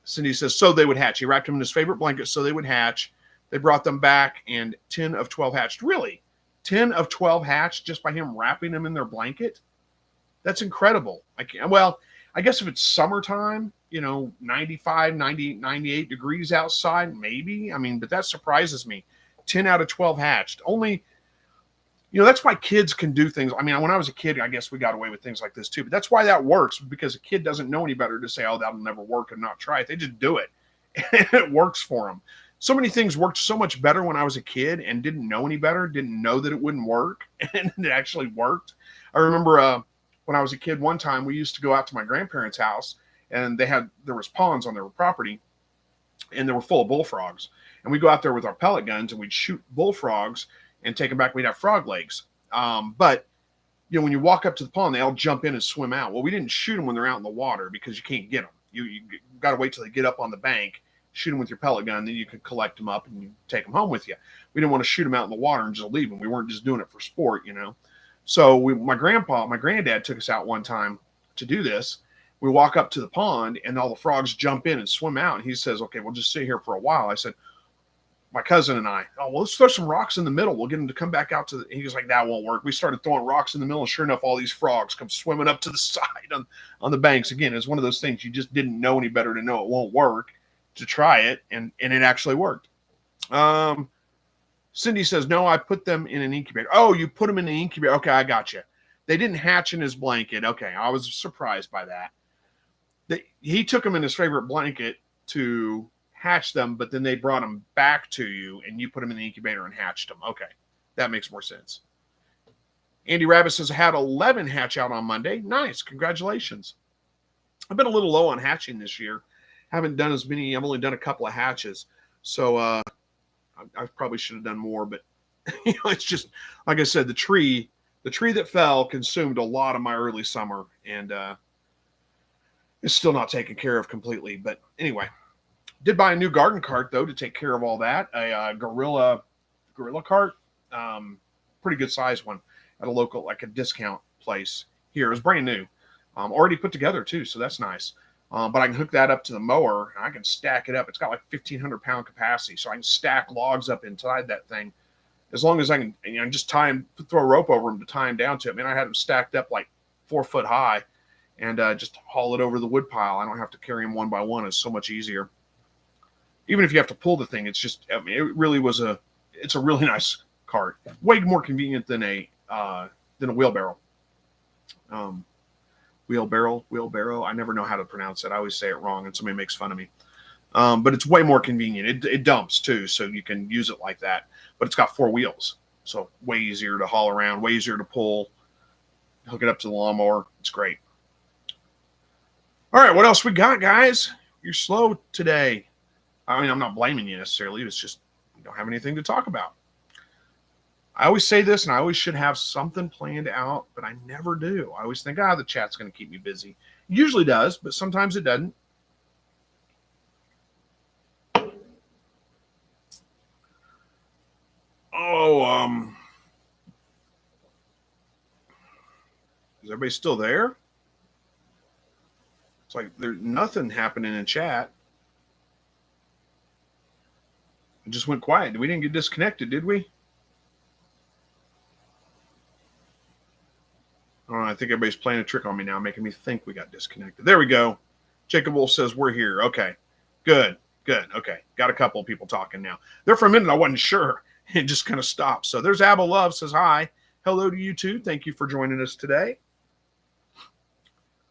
Cindy says, so they would hatch. He wrapped them in his favorite blanket so they would hatch. They brought them back, and 10 of 12 hatched. Really? 10 of 12 hatched just by him wrapping them in their blanket? That's incredible. I guess if it's summertime, 95, 90, 98 degrees outside, maybe. But that surprises me. 10 out of 12 hatched. Only, that's why kids can do things. When I was a kid, I guess we got away with things like this too. But that's why that works, because a kid doesn't know any better to say, oh, that'll never work and not try it. They just do it. And it works for them. So many things worked so much better when I was a kid and didn't know any better, didn't know that it wouldn't work, and it actually worked. I remember when I was a kid, one time we used to go out to my grandparents' house, and there was ponds on their property, and they were full of bullfrogs. And we'd go out there with our pellet guns, and we'd shoot bullfrogs and take them back. We'd have frog legs. But when you walk up to the pond, they all jump in and swim out. Well, we didn't shoot them when they're out in the water because you can't get them. You got to wait till they get up on the bank, shoot them with your pellet gun, then you can collect them up and you take them home with you. We didn't want to shoot them out in the water and just leave them. We weren't just doing it for sport, So my granddad took us out one time to do this. We walk up to the pond and all the frogs jump in and swim out. And he says, okay, we'll just sit here for a while. I said, my cousin and I, oh, well, let's throw some rocks in the middle. We'll get them to come back out he was like, that won't work. We started throwing rocks in the middle, and sure enough, all these frogs come swimming up to the side on the banks. Again, it's one of those things you just didn't know any better to know it won't work, to try it, and it actually worked. Cindy says, no, I put them in an incubator. Oh, you put them in the incubator. Okay, I got you. They didn't hatch in his blanket. Okay, I was surprised by that. He took them in his favorite blanket to hatch them, but then they brought them back to you, and you put them in the incubator and hatched them. Okay, that makes more sense. Andy Rabbit says, I had 11 hatch out on Monday. Nice, congratulations. I've been a little low on hatching this year. Haven't done as many. I've only done a couple of hatches. So I probably should have done more, but it's just, like I said, the tree that fell consumed a lot of my early summer, and it's still not taken care of completely. But anyway, did buy a new garden cart though to take care of all that. A gorilla cart, pretty good size one at a local, like a discount place here. It was brand new, already put together too, so that's nice. But I can hook that up to the mower, and I can stack it up. It's got like 1,500 pound capacity, so I can stack logs up inside that thing as long as I can. Just tie them, throw a rope over them to tie them down to it. I had them stacked up like 4 foot high, and just haul it over the wood pile. I don't have to carry them one by one. It's so much easier. Even if you have to pull the thing, it's just, it really was it's a really nice cart. Way more convenient than a wheelbarrow. Wheelbarrow. I never know how to pronounce it. I always say it wrong, and somebody makes fun of me. But it's way more convenient. It dumps too, so you can use it like that. But it's got 4 wheels, so way easier to haul around, way easier to pull. Hook it up to the lawnmower. It's great. All right, what else we got, guys? You're slow today. I'm not blaming you necessarily. It's just we don't have anything to talk about. I always say this, and I always should have something planned out, but I never do. I always think, the chat's going to keep me busy. It usually does, but sometimes it doesn't. Is everybody still there? It's like there's nothing happening in chat. It just went quiet. We didn't get disconnected, did we? think everybody's playing a trick on me now, making me think we got disconnected. There we go. Jacob Wolf says we're here. Okay, good. Okay, got a couple of people talking now. There for a minute, I wasn't sure. It just kind of stopped. So there's Abba Love says hi. Hello to you too. Thank you for joining us today.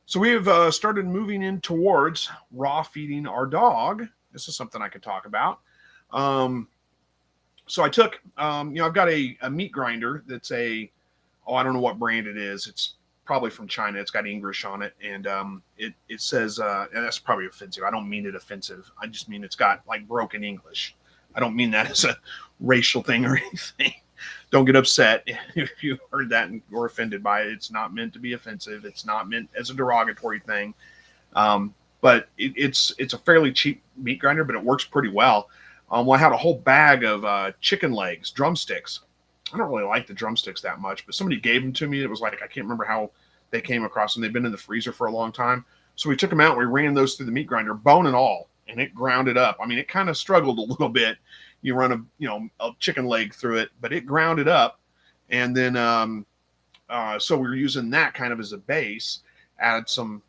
So we have started moving in towards raw feeding our dog. This is something I could talk about. So I took, I've got a meat grinder that's I don't know what brand it is. It's probably from China. It's got English on it. And it says, and that's probably offensive. I don't mean it offensive. I just mean it's got like broken English. I don't mean that as a racial thing or anything. Don't get upset if you heard that and were offended by it. It's not meant to be offensive. It's not meant as a derogatory thing. But it's a fairly cheap meat grinder, but it works pretty well. Well, I had a whole bag of chicken legs, drumsticks. I don't really like the drumsticks that much, but somebody gave them to me. It was like, I can't remember how they came across them. They've been in the freezer for a long time. So we took them out and we ran those through the meat grinder, bone and all, and it ground it up. I mean, it kind of struggled a little bit. You run a chicken leg through it, but it ground it up. And then, so we were using that kind of as a base, add some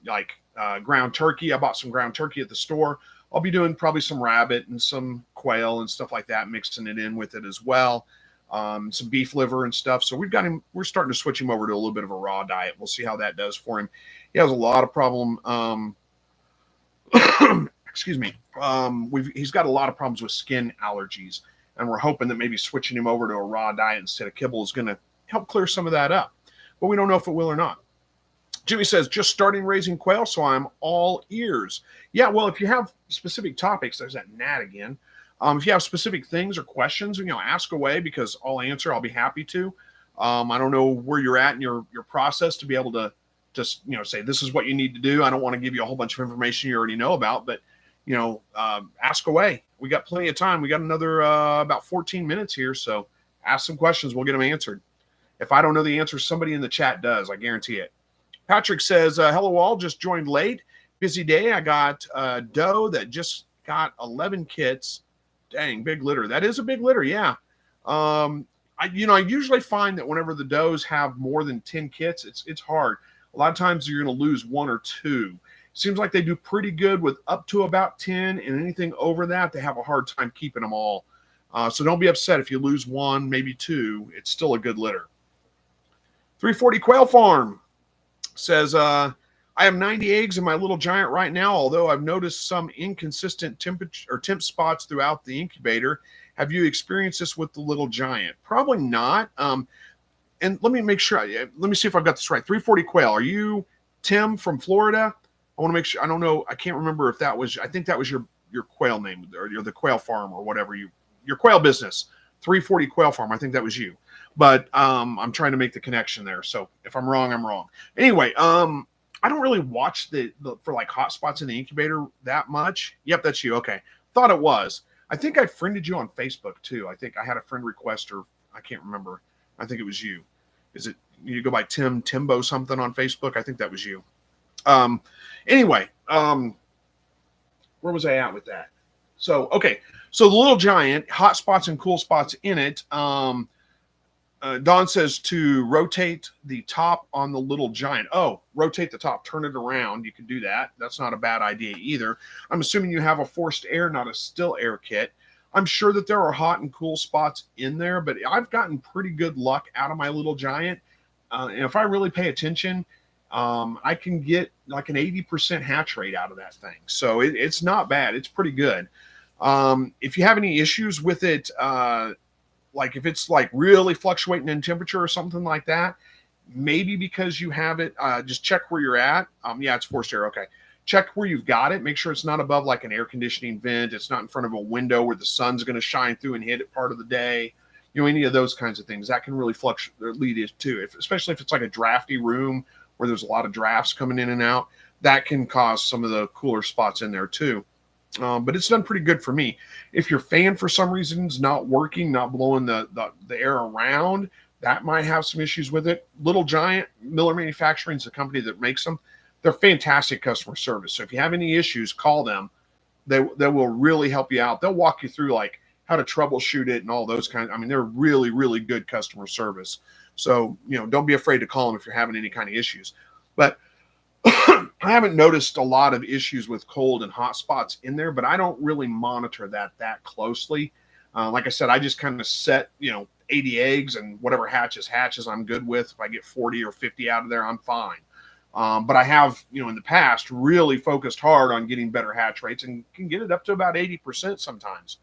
ground turkey. I bought some ground turkey at the store. I'll be doing probably some rabbit and some quail and stuff like that, mixing it in with it as well. Some beef liver and stuff. So we're starting to switch him over to a little bit of a raw diet. We'll see how that does for him. He has a lot of problem. Excuse me. He's got a lot of problems with skin allergies, and we're hoping that maybe switching him over to a raw diet instead of kibble is going to help clear some of that up, but we don't know if it will or not. Jimmy says, just starting raising quail, so I'm all ears. Yeah, well, if you have specific topics, there's that gnat again. If you have specific things or questions, ask away, because I'll answer. I'll be happy to. I don't know where you're at in your process to be able to just, say this is what you need to do. I don't want to give you a whole bunch of information you already know about, but, ask away. We got plenty of time. We got another about 14 minutes here, so ask some questions. We'll get them answered. If I don't know the answer, somebody in the chat does. I guarantee it. Patrick says, hello all, just joined late. Busy day. I got a doe that just got 11 kits. Dang, big litter. That is a big litter, yeah. I usually find that whenever the does have more than 10 kits, it's hard. A lot of times you're going to lose one or two. Seems like they do pretty good with up to about 10, and anything over that, they have a hard time keeping them all. So don't be upset if you lose one, maybe two. It's still a good litter. 340 Quail Farm says, I have 90 eggs in my little giant right now, although I've noticed some inconsistent temperature or temp spots throughout the incubator. Have you experienced this with the little giant? Probably not. And let me make sure. Let me see if I've got this right. 340 Quail. Are you Tim from Florida? I want to make sure. I don't know. I can't remember if that was. I think that was your quail name, or the quail farm, or whatever your quail business. 340 Quail Farm. I think that was you. But I'm trying to make the connection there. So if I'm wrong, I'm wrong. Anyway, I don't really watch the for like hot spots in the incubator that much. Yep, that's you. Okay. Thought it was. I think I friended you on Facebook too. I think I had a friend request, or I can't remember. I think it was you. Is it you go by Timbo something on Facebook? I think that was you. Anyway, where was I at with that? So, okay. So the little giant, hot spots and cool spots in it. Don says to rotate the top on the little giant. Oh, rotate the top, turn it around. You can do that. That's not a bad idea either. I'm assuming you have a forced air, not a still air kit. I'm sure that there are hot and cool spots in there, but I've gotten pretty good luck out of my little giant. And if I really pay attention, I can get like an 80% hatch rate out of that thing. So it's not bad. It's pretty good. If you have any issues with it, like if it's like really fluctuating in temperature or something like that, maybe because you have it, just check where you're at. Yeah, it's forced air. Okay. Check where you've got it. Make sure it's not above like an air conditioning vent. It's not in front of a window where the sun's going to shine through and hit it part of the day. Any of those kinds of things that can really fluctuate or lead it to, especially if it's like a drafty room where there's a lot of drafts coming in and out, that can cause some of the cooler spots in there too. But it's done pretty good for me. If your fan for some reason is not working, not blowing the air around, that might have some issues with it. Little Giant, Miller Manufacturing is the company that makes them. They're fantastic customer service. So if you have any issues, call them. They will really help you out. They'll walk you through like how to troubleshoot it and all those kinds. I mean, they're really, really good customer service. So, don't be afraid to call them if you're having any kind of issues. But I haven't noticed a lot of issues with cold and hot spots in there, but I don't really monitor that closely. Like I said, I just kind of set, 80 eggs, and whatever hatches I'm good with. If I get 40 or 50 out of there, I'm fine. But I have, in the past, really focused hard on getting better hatch rates and can get it up to about 80% sometimes.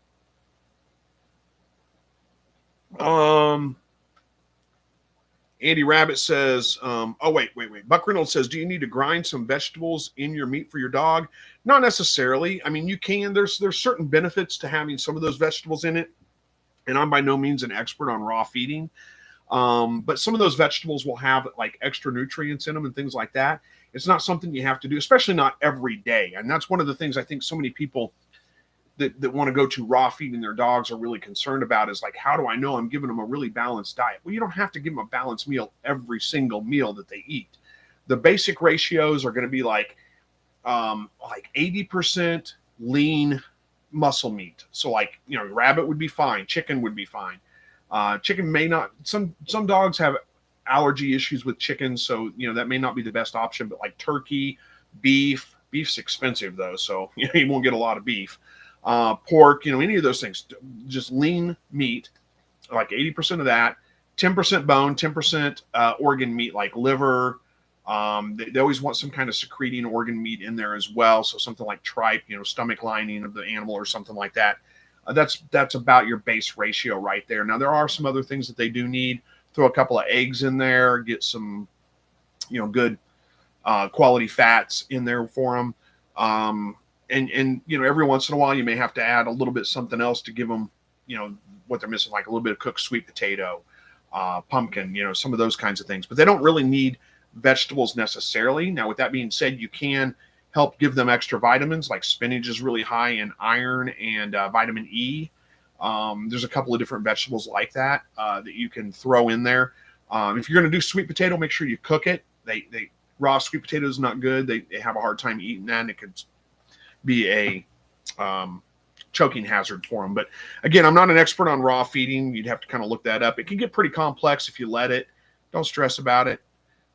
Andy Rabbit says, wait. Buck Reynolds says, do you need to grind some vegetables in your meat for your dog? Not necessarily. I mean, you can. There's certain benefits to having some of those vegetables in it. And I'm by no means an expert on raw feeding. But some of those vegetables will have like extra nutrients in them and things like that. It's not something you have to do, especially not every day. And that's one of the things I think so many people that want to go to raw feeding their dogs are really concerned about, is like, how do I know I'm giving them a really balanced diet? Well, you don't have to give them a balanced meal every single meal that they eat. The basic ratios are going to be like 80% lean muscle meat. So like, rabbit would be fine. Chicken would be fine. Chicken may not, some dogs have allergy issues with chicken. So, that may not be the best option, but like turkey, beef's expensive though. So you won't get a lot of beef. Pork, any of those things, just lean meat, like 80% of that, 10% bone, 10% organ meat, like liver. They always want some kind of secreting organ meat in there as well. So something like tripe, stomach lining of the animal or something like that. That's about your base ratio right there. Now, there are some other things that they do need. Throw a couple of eggs in there, get some, good quality fats in there for them. And every once in a while you may have to add a little bit something else to give them, what they're missing, like a little bit of cooked sweet potato, pumpkin, some of those kinds of things. But they don't really need vegetables necessarily. Now, with that being said, you can help give them extra vitamins, like spinach is really high in iron and vitamin E. There's a couple of different vegetables like that that you can throw in there. If you're going to do sweet potato, make sure you cook it. They raw sweet potato is not good. They have a hard time eating that, and it could be a choking hazard for them. But again, I'm not an expert on raw feeding. You'd have to kind of look that up. It can get pretty complex if you let it. Don't stress about it.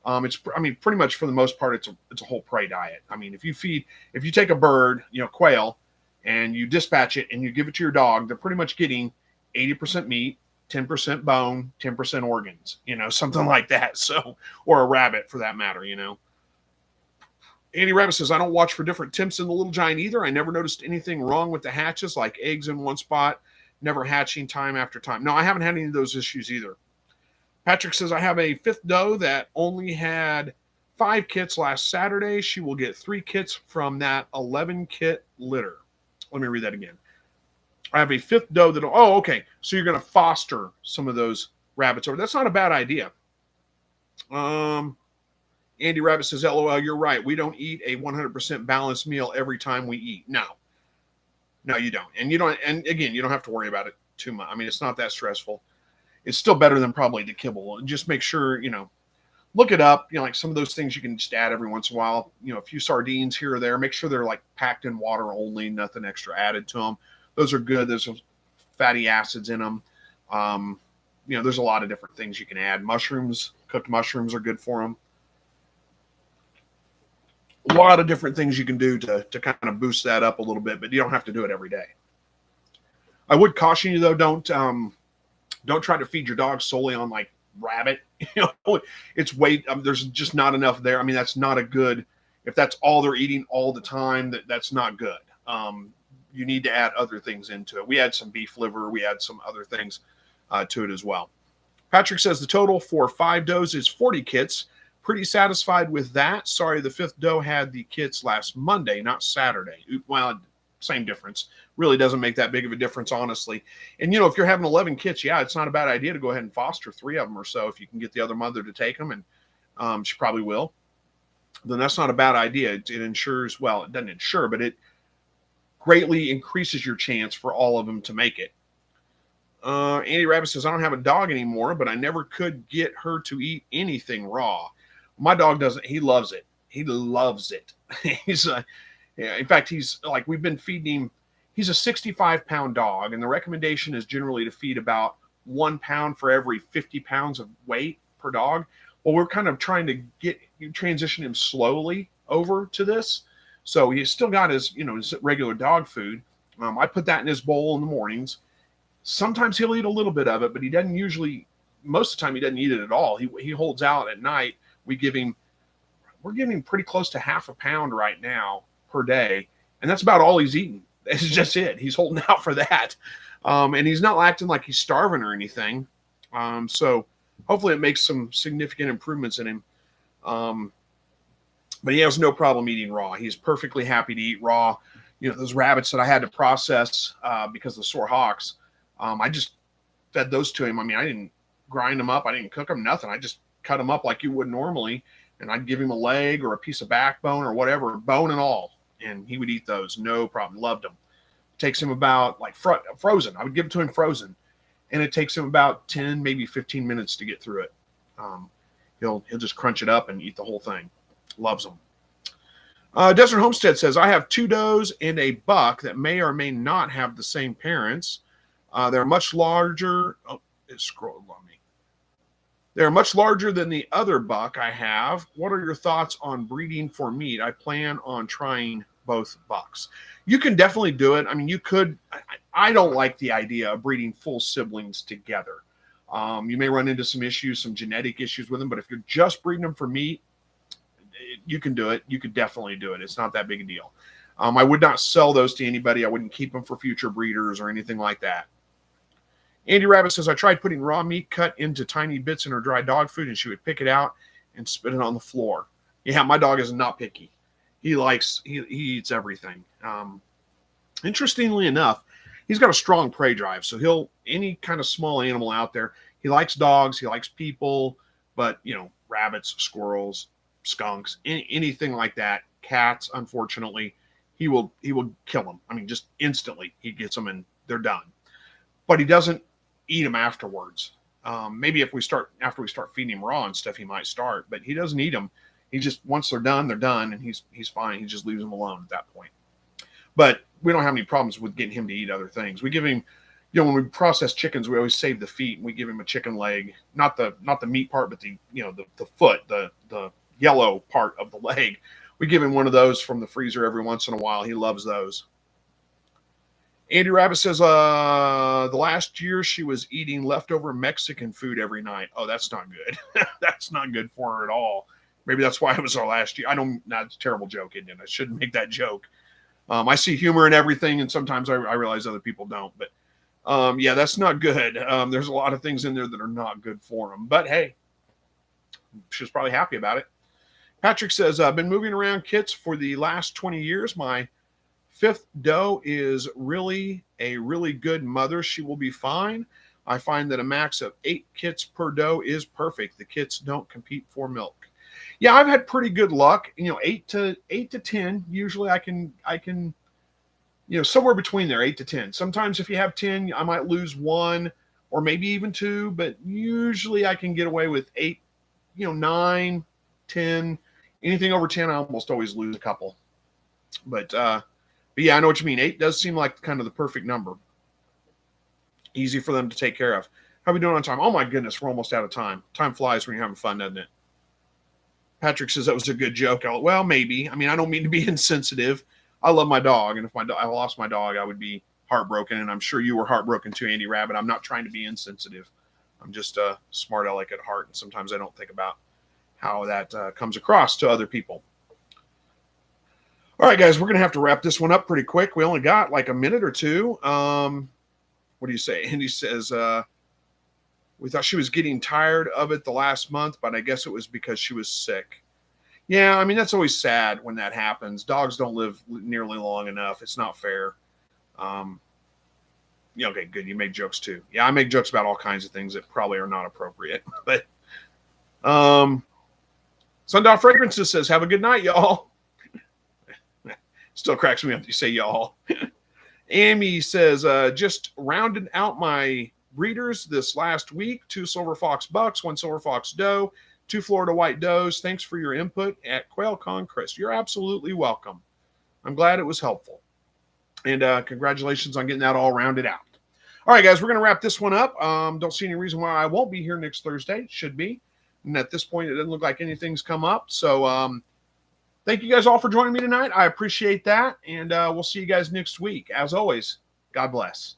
Pretty much for the most part, it's a whole prey diet. I mean, if you take a bird, quail, and you dispatch it and you give it to your dog, they're pretty much getting 80% meat, 10% bone, 10% organs, something like that. So, or a rabbit for that matter, Andy Rabbit says, I don't watch for different temps in the Little Giant either. I never noticed anything wrong with the hatches, like eggs in one spot, never hatching time after time. No, I haven't had any of those issues either. Patrick says, I have a 5th doe that only had 5 kits last Saturday. She will get 3 kits from that 11 kit litter. Let me read that again. I have a 5th doe that, okay. So you're going to foster some of those rabbits over. That's not a bad idea. Andy Rabbit says, LOL, you're right. We don't eat a 100% balanced meal every time we eat. No, you don't. And again, you don't have to worry about it too much. I mean, it's not that stressful. It's still better than probably the kibble. Just make sure, look it up. Like some of those things you can just add every once in a while, a few sardines here or there. Make sure they're like packed in water only, nothing extra added to them. Those are good. There's some fatty acids in them. There's a lot of different things you can add. Mushrooms, cooked mushrooms are good for them. A lot of different things you can do to kind of boost that up a little bit, but you don't have to do it every day. I would caution you though, don't try to feed your dog solely on like rabbit. It's there's just not enough there. I mean, that's not a good, if that's all they're eating all the time, that's not good. You need to add other things into it. We add some beef liver. We add some other things to it as well. Patrick says the total for 5 does is 40 kits. Pretty satisfied with that. Sorry, the 5th doe had the kits last Monday, not Saturday. Well, same difference. Really doesn't make that big of a difference, honestly. And, if you're having 11 kits, yeah, it's not a bad idea to go ahead and foster 3 of them or so if you can get the other mother to take them, and she probably will. Then that's not a bad idea. It ensures, well, it doesn't ensure, but it greatly increases your chance for all of them to make it. Andy Rabbit says, I don't have a dog anymore, but I never could get her to eat anything raw. My dog doesn't. He loves it. He loves it. In fact, he's like, we've been feeding him. He's a 65-pound dog, and the recommendation is generally to feed about 1 pound for every 50 pounds of weight per dog. Well, we're kind of trying to transition him slowly over to this. So he's still got his, his regular dog food. I put that in his bowl in the mornings. Sometimes he'll eat a little bit of it, but he doesn't usually, most of the time he doesn't eat it at all. He holds out at night. We're giving pretty close to half a pound right now per day. And that's about all he's eating. That's just it. He's holding out for that. And he's not acting like he's starving or anything. So hopefully it makes some significant improvements in him. But he has no problem eating raw. He's perfectly happy to eat raw. Those rabbits that I had to process because of the sore hocks, I just fed those to him. I mean, I didn't grind them up. I didn't cook them, nothing. I just cut them up like you would normally. And I'd give him a leg or a piece of backbone or whatever, bone and all. And he would eat those, no problem. Loved them. Takes him about frozen. I would give it to him frozen. And it takes him about 10, maybe 15 minutes to get through it. He'll just crunch it up and eat the whole thing. Loves them. Desert Homestead says, I have 2 does and a buck that may or may not have the same parents. They're much larger. Oh, it scrolled on me. They're much larger than the other buck I have. What are your thoughts on breeding for meat? I plan on trying both bucks. You can definitely do it. I mean, you could. I don't like the idea of breeding full siblings together. You may run into some issues, some genetic issues with them, but if you're just breeding them for meat, you can do it. You could definitely do it. It's not that big a deal. I would not sell those to anybody. I wouldn't keep them for future breeders or anything like that. Andy Rabbit says, I tried putting raw meat cut into tiny bits in her dry dog food, and she would pick it out and spit it on the floor. Yeah, my dog is not picky. He eats everything. Interestingly enough, he's got a strong prey drive. So any kind of small animal out there, he likes dogs, he likes people, but, rabbits, squirrels, skunks, anything like that, cats, unfortunately, he will kill them. I mean, just instantly he gets them and they're done. But he doesn't eat them afterwards. Maybe after we start feeding him raw and stuff, he might start, but he doesn't eat them. He just, once they're done, and he's fine. He just leaves them alone at that point. But we don't have any problems with getting him to eat other things. We give him, when we process chickens, we always save the feet and we give him a chicken leg, not the meat part, but the foot, the yellow part of the leg. We give him one of those from the freezer every once in a while. He loves those. Andy Rabbit says, the last year she was eating leftover Mexican food every night. Oh, that's not good. That's not good for her at all. Maybe that's why it was our last year. That's a terrible joke, isn't it? I shouldn't make that joke. I see humor in everything, and sometimes I realize other people don't. But yeah, that's not good. There's a lot of things in there that are not good for them. But hey, she's probably happy about it. Patrick says, I've been moving around kits for the last 20 years. My 5th doe is really a really good mother. She will be fine. I find that a max of 8 kits per doe is perfect. The kits don't compete for milk. Yeah, I've had pretty good luck. 8 to 10. Usually I can somewhere between there, 8 to 10. Sometimes if you have 10, I might lose 1 or maybe even 2, but usually I can get away with 8, 9, 10. Anything over 10, I almost always lose a couple. But yeah, I know what you mean. 8 does seem like kind of the perfect number. Easy for them to take care of. How are we doing on time? Oh my goodness, we're almost out of time. Time flies when you're having fun, doesn't it? Patrick says that was a good joke. Well, maybe. I mean, I don't mean to be insensitive. I love my dog, and if I lost my dog, I would be heartbroken, and I'm sure you were heartbroken too, Andy Rabbit. I'm not trying to be insensitive. I'm just a smart aleck at heart, and sometimes I don't think about how that comes across to other people. All right, guys, we're going to have to wrap this one up pretty quick. We only got like a minute or two. What do you say? Andy says, we thought she was getting tired of it the last month, but I guess it was because she was sick. Yeah, I mean, that's always sad when that happens. Dogs don't live nearly long enough. It's not fair. Yeah, okay, good. You make jokes too. Yeah, I make jokes about all kinds of things that probably are not appropriate. But Sundown Fragrances says, have a good night, y'all. Still cracks me up that you say y'all. Amy says, just rounded out my breeders this last week. 2 silver fox bucks, 1 silver fox doe, 2 Florida white does. Thanks for your input at QuailCon, Chris. You're absolutely welcome. I'm glad it was helpful. And congratulations on getting that all rounded out. All right, guys, we're going to wrap this one up. Don't see any reason why I won't be here next Thursday. Should be. And at this point, it doesn't look like anything's come up. So thank you guys all for joining me tonight. I appreciate that. And we'll see you guys next week. As always, God bless.